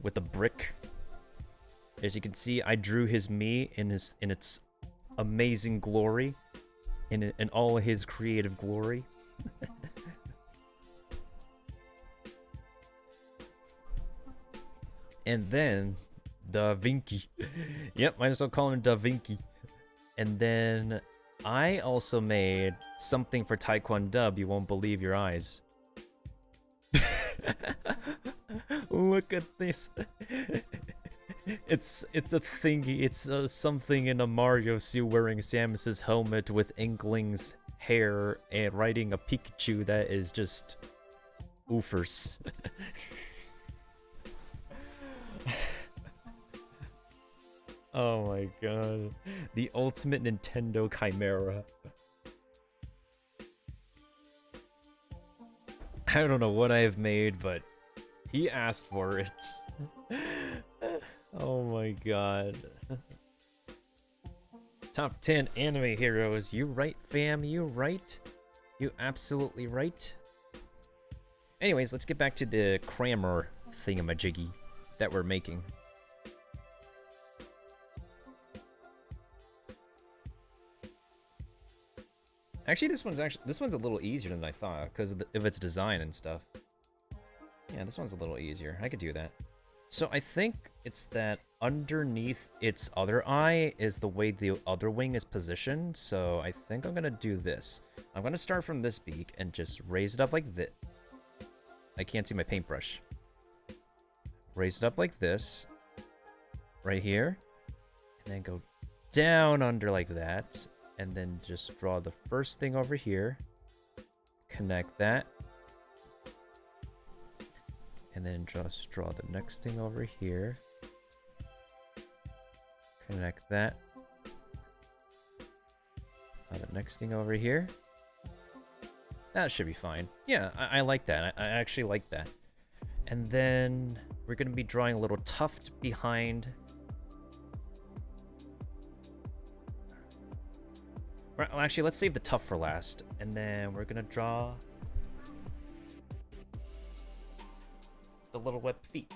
with a brick. As you can see, I drew his me in its amazing glory, in all his creative glory. And then Da Vinci. Yep, might as well call him Da Vinci. And then I also made something for Taekwondo you won't believe your eyes. Look at this. It's a thingy. It's something in a Mario suit wearing Samus's helmet with Inkling's hair and riding a Pikachu that is just oofers. Oh my god. The ultimate Nintendo Chimera. I don't know what I have made, but he asked for it. Oh my god. Top 10 anime heroes. You right, fam? You right? You absolutely right. Anyways, let's get back to the crammer thingamajiggy that we're making. Actually, this one's a little easier than I thought because of its design and stuff. Yeah, this one's a little easier. I could do that. So I think it's that underneath its other eye is the way the other wing is positioned. So I think I'm gonna do this. I'm gonna start from this beak and just raise it up like this. I can't see my paintbrush. Raise it up like this. Right here. And then go down under like that. And then just draw the first thing over here. Connect that. And then just draw the next thing over here. Connect that. Draw the next thing over here. That should be fine. Yeah, I like that. I actually like that. And then we're going to be drawing a little tuft behind. Well, actually, let's save the tuft for last. And then we're going to draw the little webbed feet.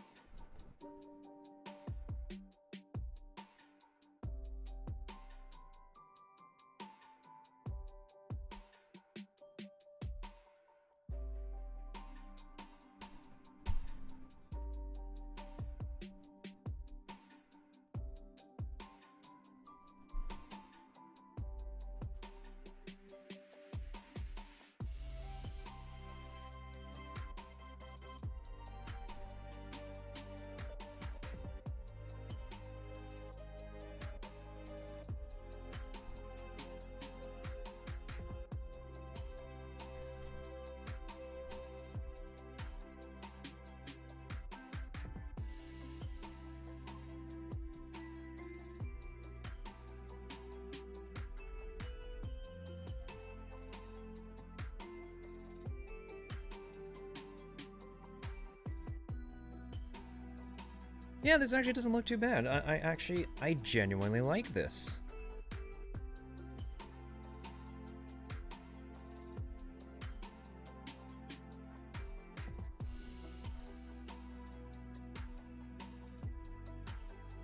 Yeah, this actually doesn't look too bad. I genuinely like this.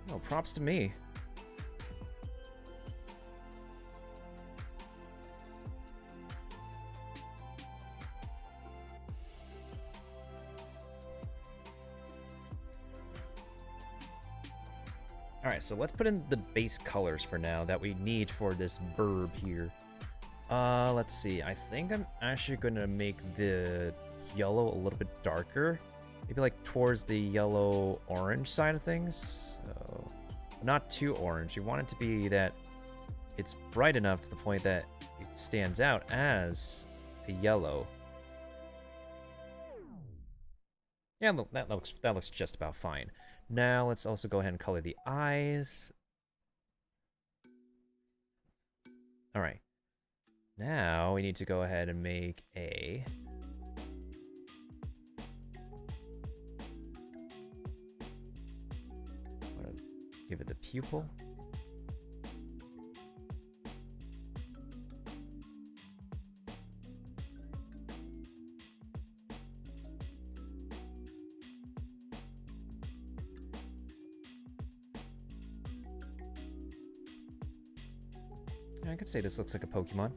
Oh, props to me. Alright, so let's put in the base colors for now that we need for this burb here. Let's see. I think I'm actually going to make the yellow a little bit darker. Maybe like towards the yellow-orange side of things. So, not too orange. You want it to be that it's bright enough to the point that it stands out as a yellow. Yeah, that looks just about fine. Now let's also go ahead and color the eyes. All right. Now we need to go ahead and make a give it a pupil. I could say this looks like a Pokemon.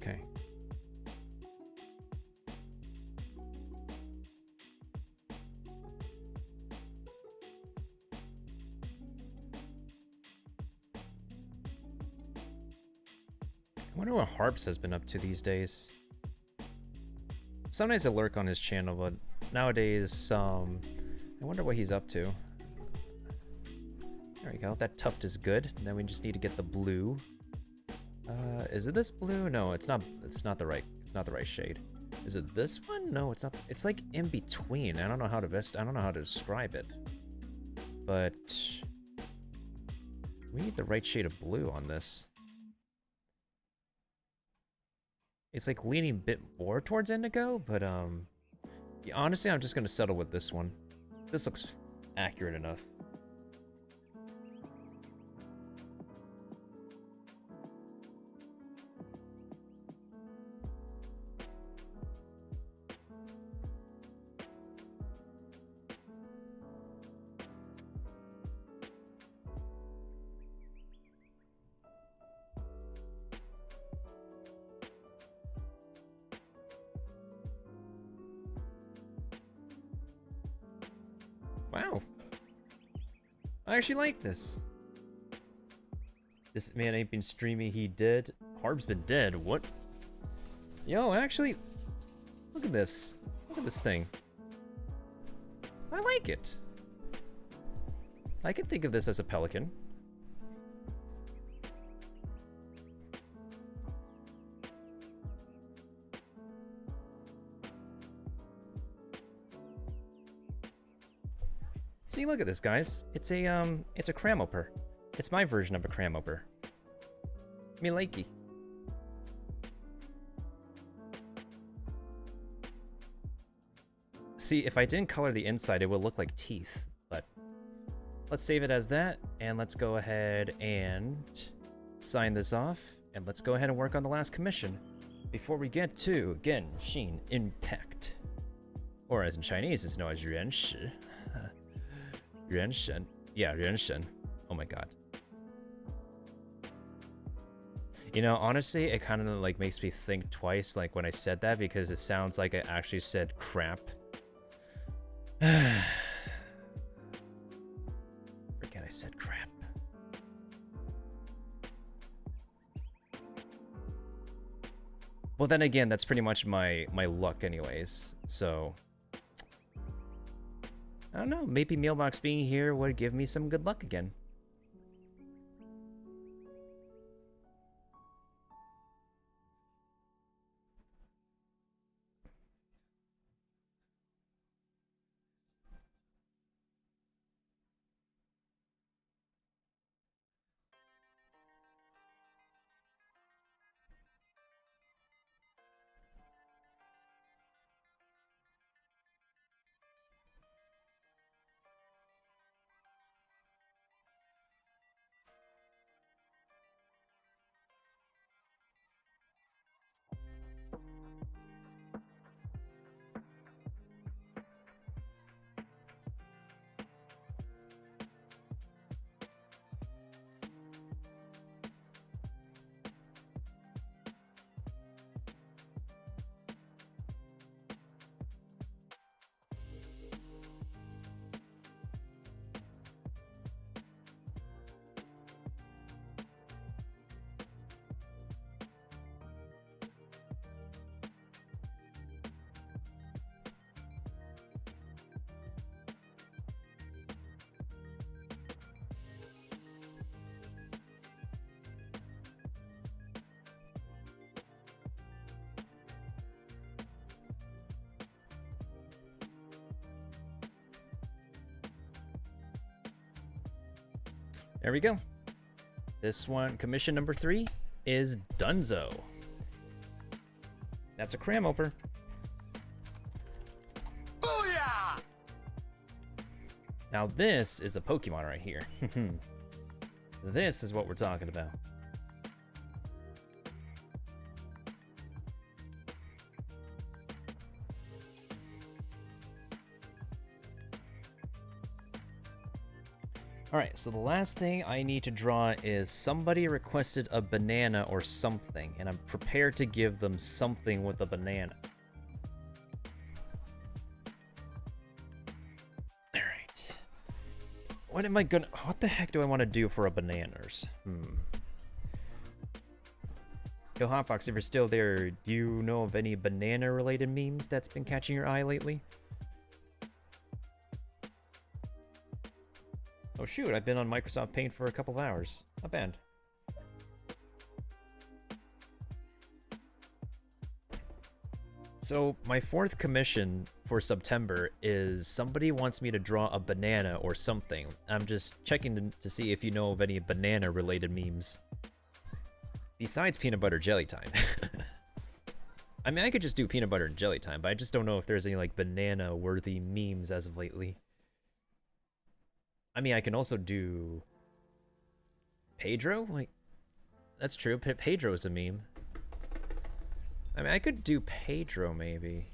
Okay. I wonder what Harps has been up to these days. Sometimes I lurk on his channel, but nowadays, I wonder what he's up to. There we go. That tuft is good. Then we just need to get the blue. Is it this blue? No, it's not. It's not the right. It's not the right shade. Is it this one? No, it's not. It's like in between. I don't know how to I don't know how to describe it. But we need the right shade of blue on this. It's like leaning a bit more towards indigo, but yeah, honestly, I'm just gonna settle with this one. This looks accurate enough. Wow. I actually like this. This man ain't been streaming, he did. Harb's been dead, what? Yo, actually, look at this. Look at this thing. I like it. I can think of this as a pelican. See, look at this, guys. It's a cramoper. It's my version of a cramoper. Me likey. See, if I didn't color the inside, it would look like teeth, but let's save it as that, and let's go ahead and sign this off, and let's go ahead and work on the last commission before we get to Genshin Impact. Or as in Chinese, it's known as 原始. 原神. Yeah, 原神. Oh my god. You know, honestly, it kind of like makes me think twice like when I said that because it sounds like I actually said crap. Forget I said crap. Well, then again, that's pretty much my luck anyways, so I don't know, maybe Mailbox being here would give me some good luck again. There we go. This one, commission number 3, is Dunzo. That's a cramoper. Booyah! Now this is a Pokemon right here. This is what we're talking about. Alright, so the last thing I need to draw is somebody requested a banana or something, and I'm prepared to give them something with a banana. Alright. What the heck do I want to do for a bananas? Yo, Hotbox, if you're still there, do you know of any banana-related memes that's been catching your eye lately? Oh shoot, I've been on Microsoft Paint for a couple of hours. Not bad. So, my 4th commission for Subtember is somebody wants me to draw a banana or something. I'm just checking to see if you know of any banana-related memes. Besides peanut butter jelly time. I mean, I could just do peanut butter and jelly time, but I just don't know if there's any, like, banana-worthy memes as of lately. I mean, I can also do Pedro? Like, that's true. Pedro is a meme. I mean, I could do Pedro, maybe.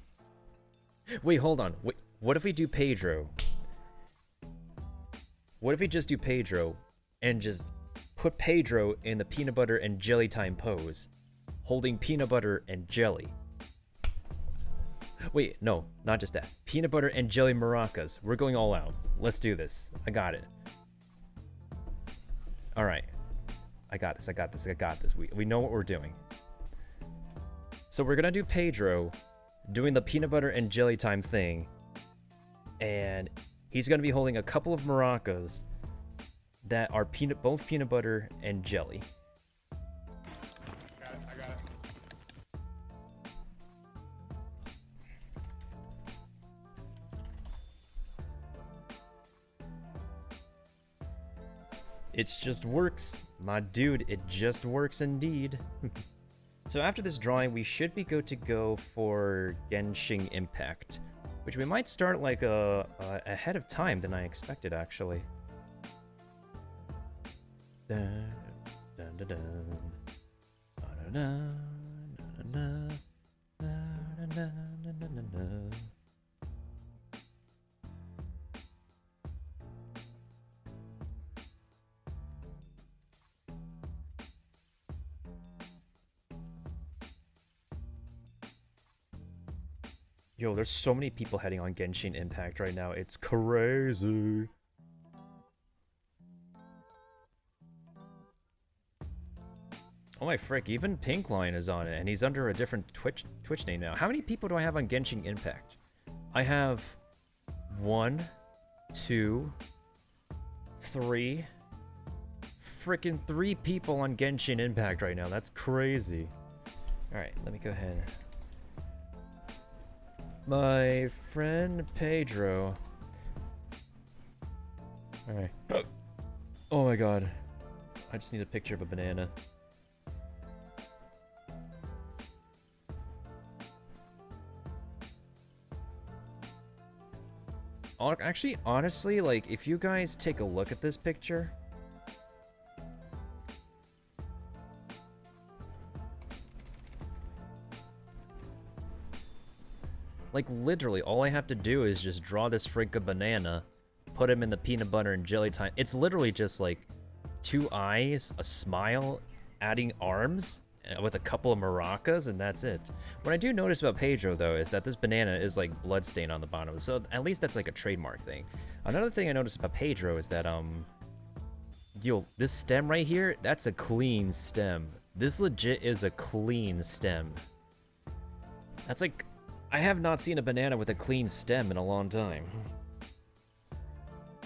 Wait, hold on. Wait, what if we do Pedro? What if we just do Pedro and just put Pedro in the peanut butter and jelly time pose, holding peanut butter and jelly? Wait, no, not just that. Peanut butter and jelly maracas. We're going all out. Let's do this. I got it. Alright. I got this, I got this, I got this. We know what we're doing. So we're gonna do Pedro doing the peanut butter and jelly time thing. And he's gonna be holding a couple of maracas that are both peanut butter and jelly. I got it. It just works. My dude, it just works indeed. So after this drawing, we should be good to go for Genshin Impact, which we might start like ahead of time than I expected, actually. Dun, dun, dun, dun. Dun, dun, dun, dun, dun, dun, dun, dun, dun. Yo, there's so many people heading on Genshin Impact right now. It's crazy. Oh my frick, even Pinkline is on it, and he's under a different Twitch name now. How many people do I have on Genshin Impact? I have 1, 2, 3. Frickin' 3 people on Genshin Impact right now. That's crazy. Alright, let me go ahead. My friend Pedro. Alright. Oh my god. I just need a picture of a banana. Actually, honestly, like, if you guys take a look at this picture... Like, literally, all I have to do is just draw this Frinka banana, put him in the peanut butter and jelly time. It's literally just, like, 2 eyes, a smile, adding arms, with a couple of maracas, and that's it. What I do notice about Pedro, though, is that this banana is, like, bloodstain on the bottom, so at least that's, like, a trademark thing. Another thing I noticed about Pedro is that, yo, this stem right here, that's a clean stem. This legit is a clean stem. That's, like... I have not seen a banana with a clean stem in a long time.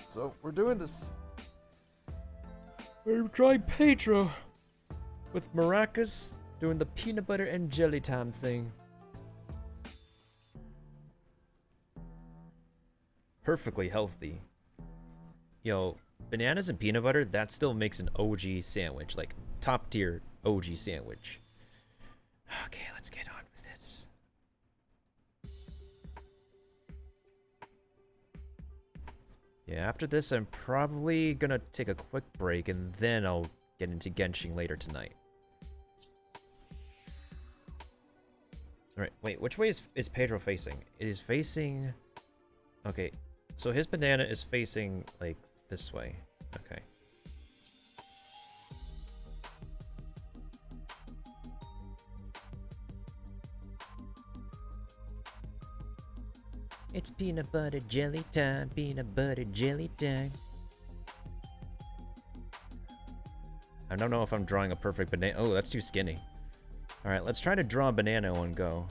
So, we're doing this. I'm trying Pedro with maracas, doing the peanut butter and jelly time thing. Perfectly healthy. Yo, bananas and peanut butter, that still makes an OG sandwich. Like, top tier OG sandwich. Okay, let's get on with this. Yeah, after this, I'm probably gonna take a quick break, and then I'll get into Genshin later tonight. Alright, wait, which way is Pedro facing? It is facing... Okay, so his banana is facing, like, this way. Okay. It's peanut butter jelly time, peanut butter jelly time. I don't know if I'm drawing a perfect banana. Oh, that's too skinny. Alright, let's try to draw a banana in one go.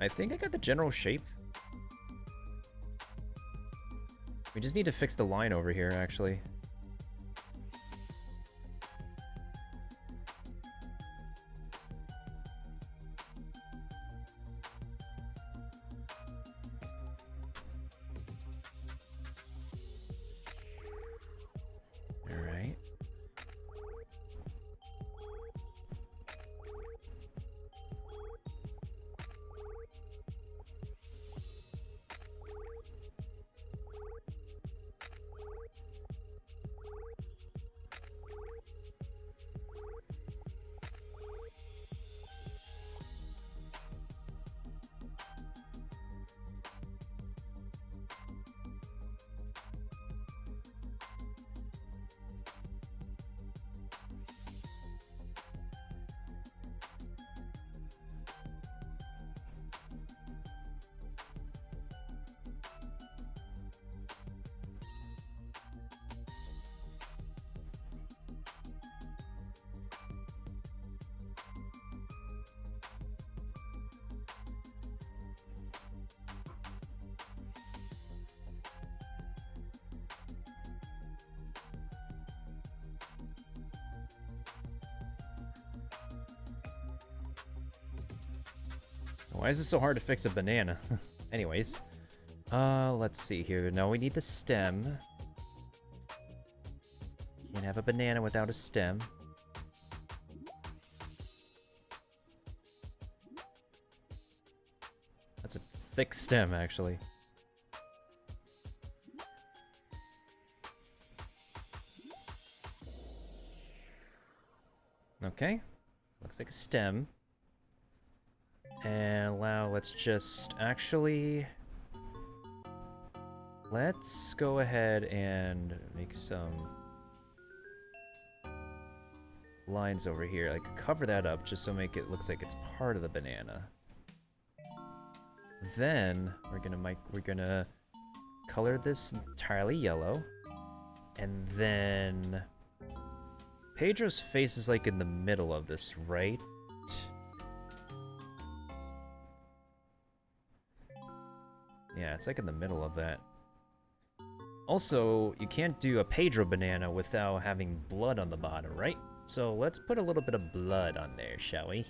I think I got the general shape. We just need to fix the line over here, actually. Alright. Why is it so hard to fix a banana? Anyways. Let's see here. Now we need the stem. Can't have a banana without a stem. That's a thick stem, actually. Okay. Looks like a stem. And now let's just actually... Let's go ahead and make some lines over here. Like, cover that up just so make it looks like it's part of the banana. Then we're gonna color this entirely yellow. And then Pedro's face is like in the middle of this, right? Yeah, it's like in the middle of that. Also, you can't do a Pedro banana without having blood on the bottom, right? So let's put a little bit of blood on there, shall we?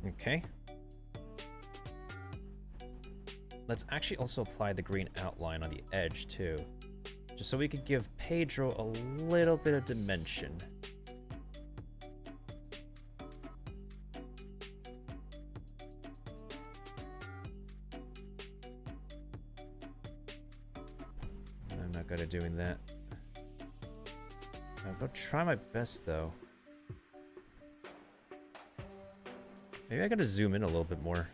Okay. Let's actually also apply the green outline on the edge too, just so we could give Pedro a little bit of dimension. I'm not good at doing that. I'll go try my best though. Maybe I gotta zoom in a little bit more.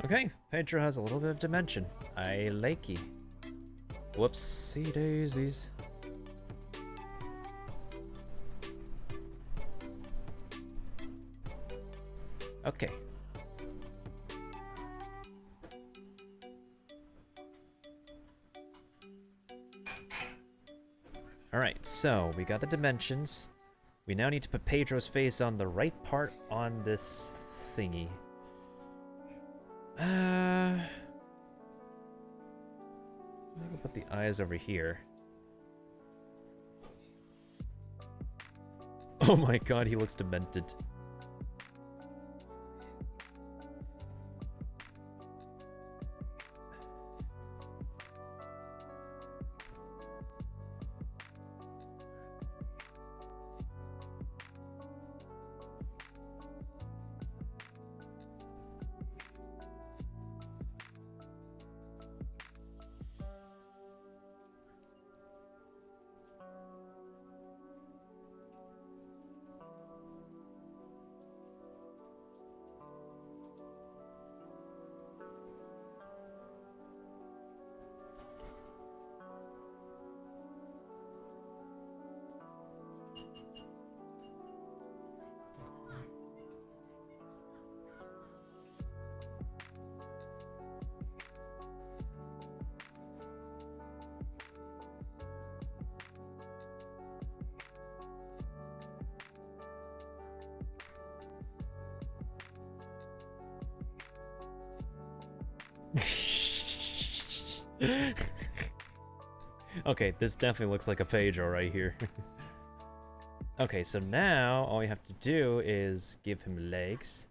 Okay, Pedro has a little bit of dimension. I likey. Whoopsie daisies. Okay. Alright, so we got the dimensions. We now need to put Pedro's face on the right part on this thingy. I'm gonna put the eyes over here. Oh my god, he looks demented. Okay, this definitely looks like a Pedro right here. Okay, so now all you have to do is give him legs.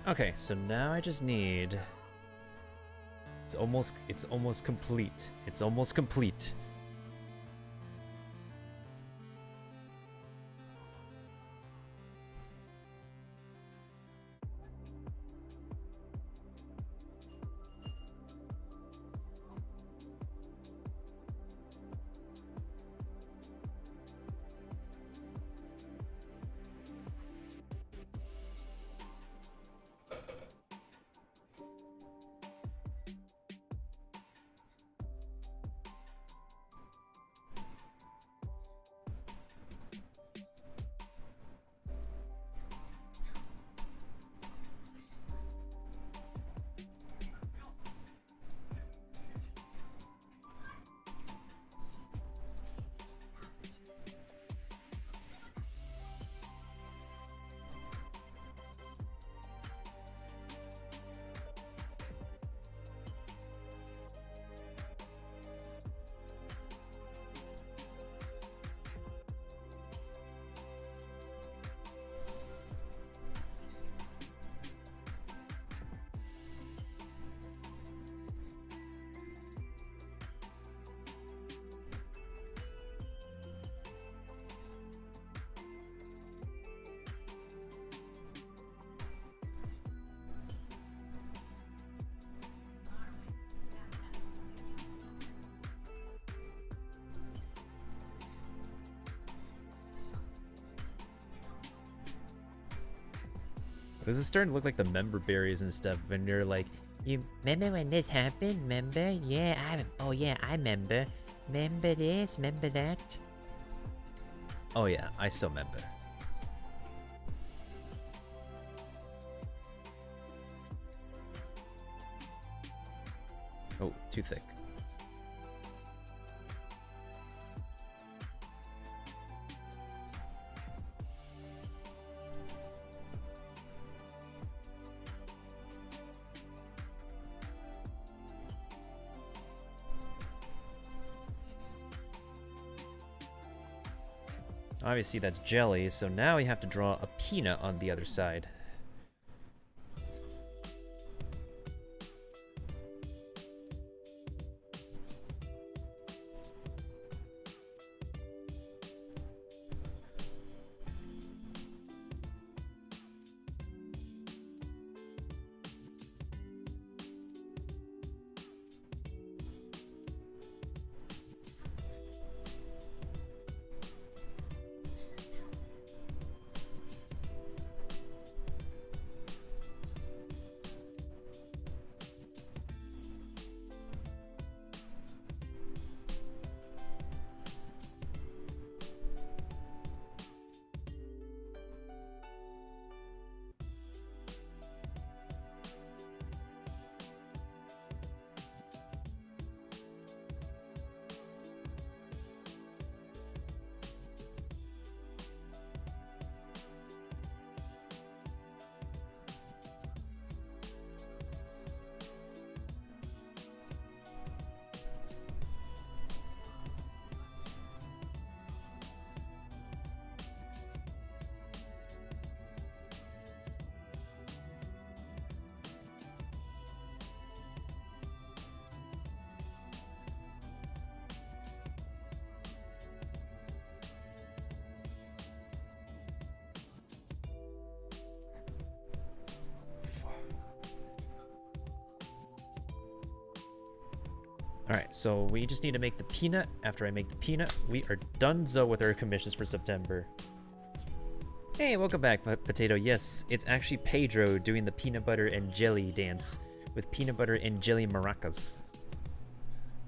Okay, so now I just need... It's almost complete. It's almost complete. This is starting to look like the member berries and stuff when you're like, you remember when this happened? Remember? Yeah, I remember. Remember this? Remember that? Oh yeah, I still remember. Oh, too thick. Obviously that's jelly, so now we have to draw a peanut on the other side. Alright, so we just need to make the peanut. After I make the peanut, we are donezo with our commissions for September. Hey, welcome back, Potato. Yes, it's actually Pedro doing the peanut butter and jelly dance with peanut butter and jelly maracas.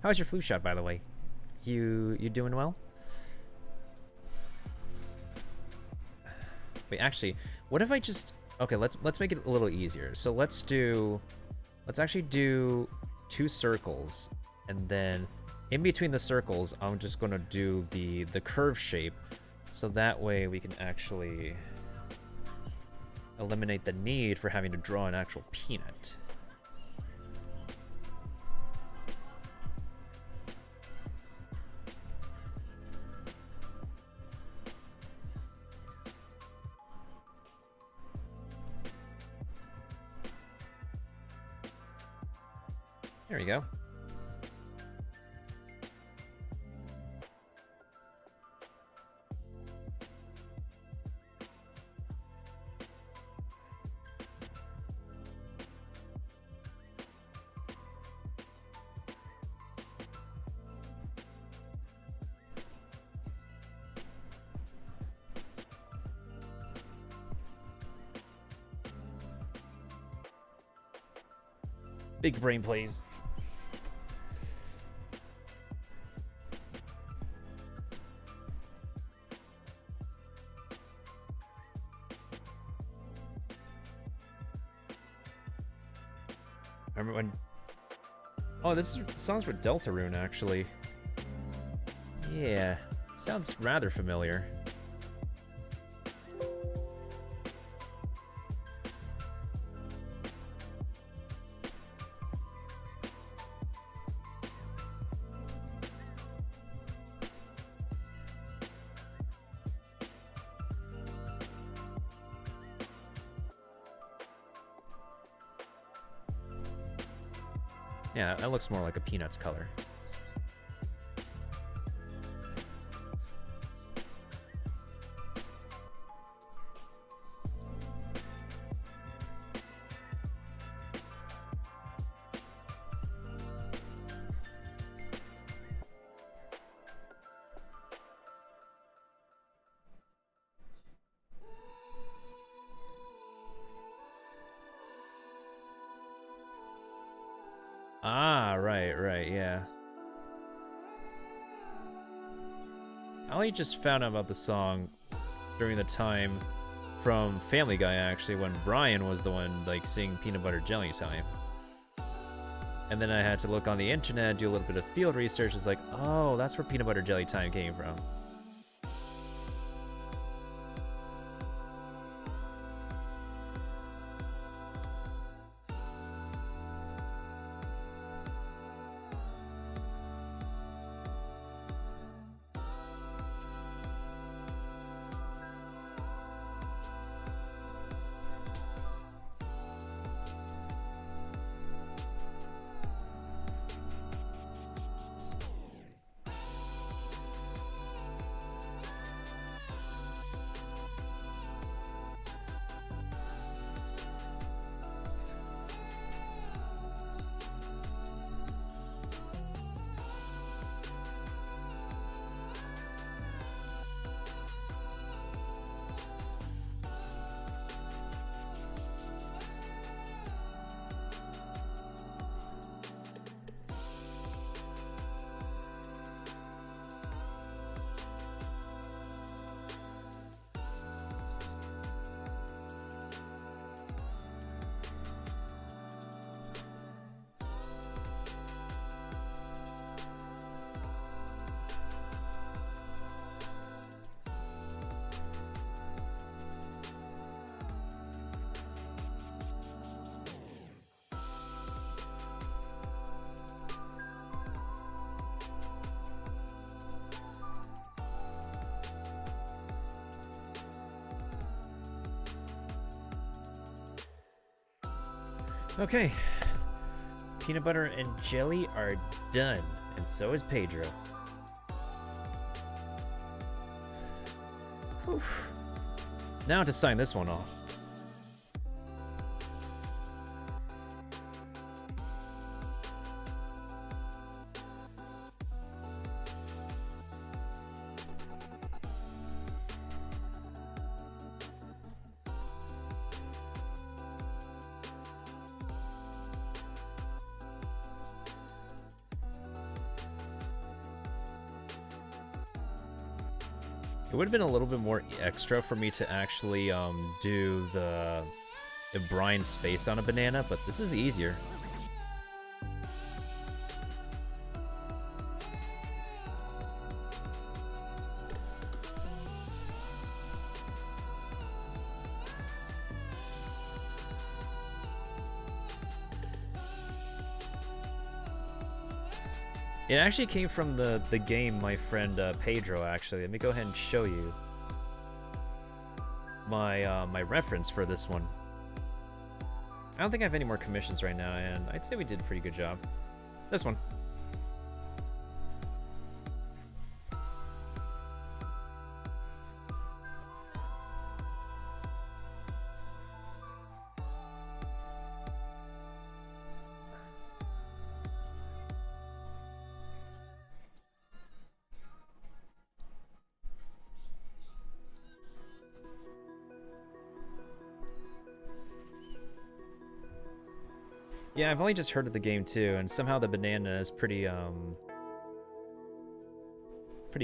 How's your flu shot, by the way? You doing well? Wait, actually, what if I just... Okay, let's make it a little easier. So let's actually do 2 circles. And then in between the circles, I'm just going to do the curve shape, so that way we can actually eliminate the need for having to draw an actual peanut. There you go. Big brain plays. Remember when... Oh, this song's with Deltarune, actually. Yeah, sounds rather familiar. Yeah, that looks more like a Peanuts color. Ah, right, yeah. I only just found out about the song during the time from Family Guy, actually, when Brian was the one, like, singing Peanut Butter Jelly Time. And then I had to look on the internet, do a little bit of field research. It's like, oh, that's where Peanut Butter Jelly Time came from. Okay. Peanut butter and jelly are done, and so is Pedro. Whew. Now to sign this one off. It would have been a little bit more extra for me to actually do the Brian's face on a banana, but this is easier. It actually came from the game my friend Pedro, actually. Let me go ahead and show you my my reference for this one. I don't think I have any more commissions right now, and I'd say we did a pretty good job. This one. Yeah, I've only just heard of the game too, and somehow the banana is pretty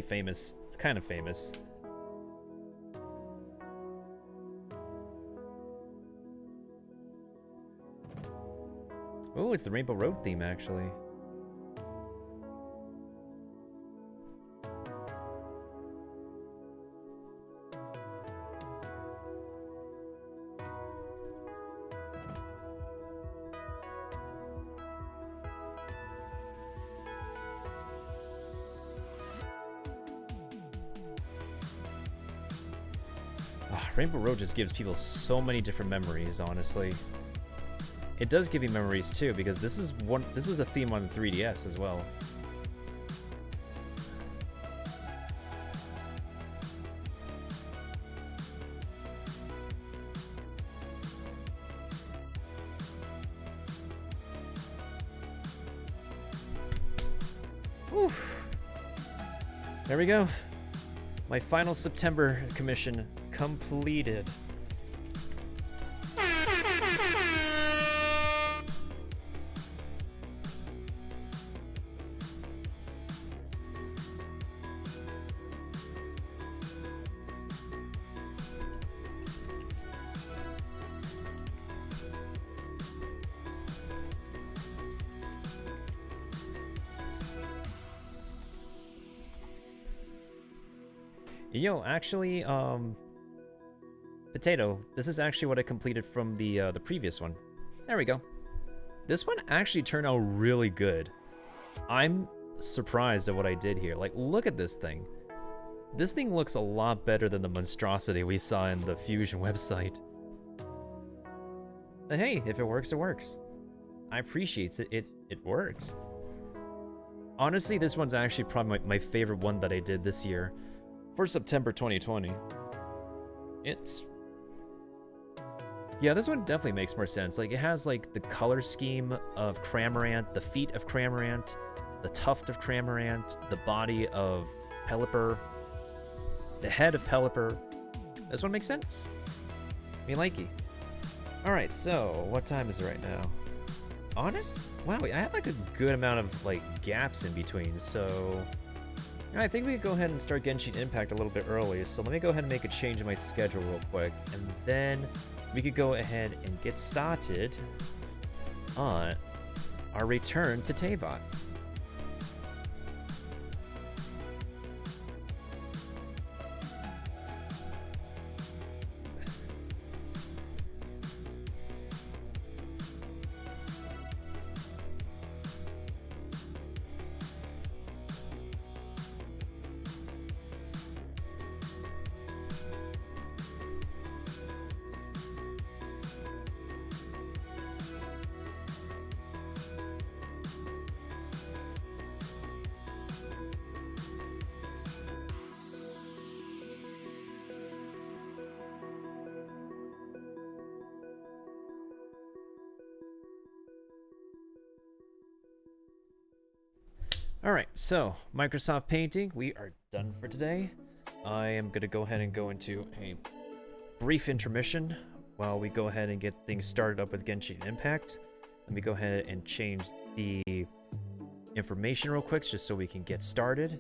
famous. It's kind of famous. Oh, it's the Rainbow Road theme actually. Rainbow Road just gives people so many different memories, honestly. It does give you memories too, because this was a theme on the 3DS as well. Oof. There we go. My final September commission completed. Yo, actually, Potato, this is actually what I completed from the previous one. There we go. This one actually turned out really good. I'm surprised at what I did here. Like, look at this thing. This thing looks a lot better than the monstrosity we saw in the Fusion website. But hey, if it works, it works. I appreciate it. It works. Honestly, this one's actually probably my favorite one that I did this year. For September 2020. Yeah, this one definitely makes more sense. Like, it has, like, the color scheme of Cramorant, the feet of Cramorant, the tuft of Cramorant, the body of Pelipper, the head of Pelipper. This one makes sense. Me likey. Alright, so, what time is it right now? Honest? Wow, I have, like, a good amount of, like, gaps in between, so... I think we could go ahead and start Genshin Impact a little bit early, so let me go ahead and make a change in my schedule real quick, and then we could go ahead and get started on our return to Teyvat. Alright, so Microsoft Painting, we are done for today. I am going to go ahead and go into a brief intermission while we go ahead and get things started up with Genshin Impact. Let me go ahead and change the information real quick just so we can get started.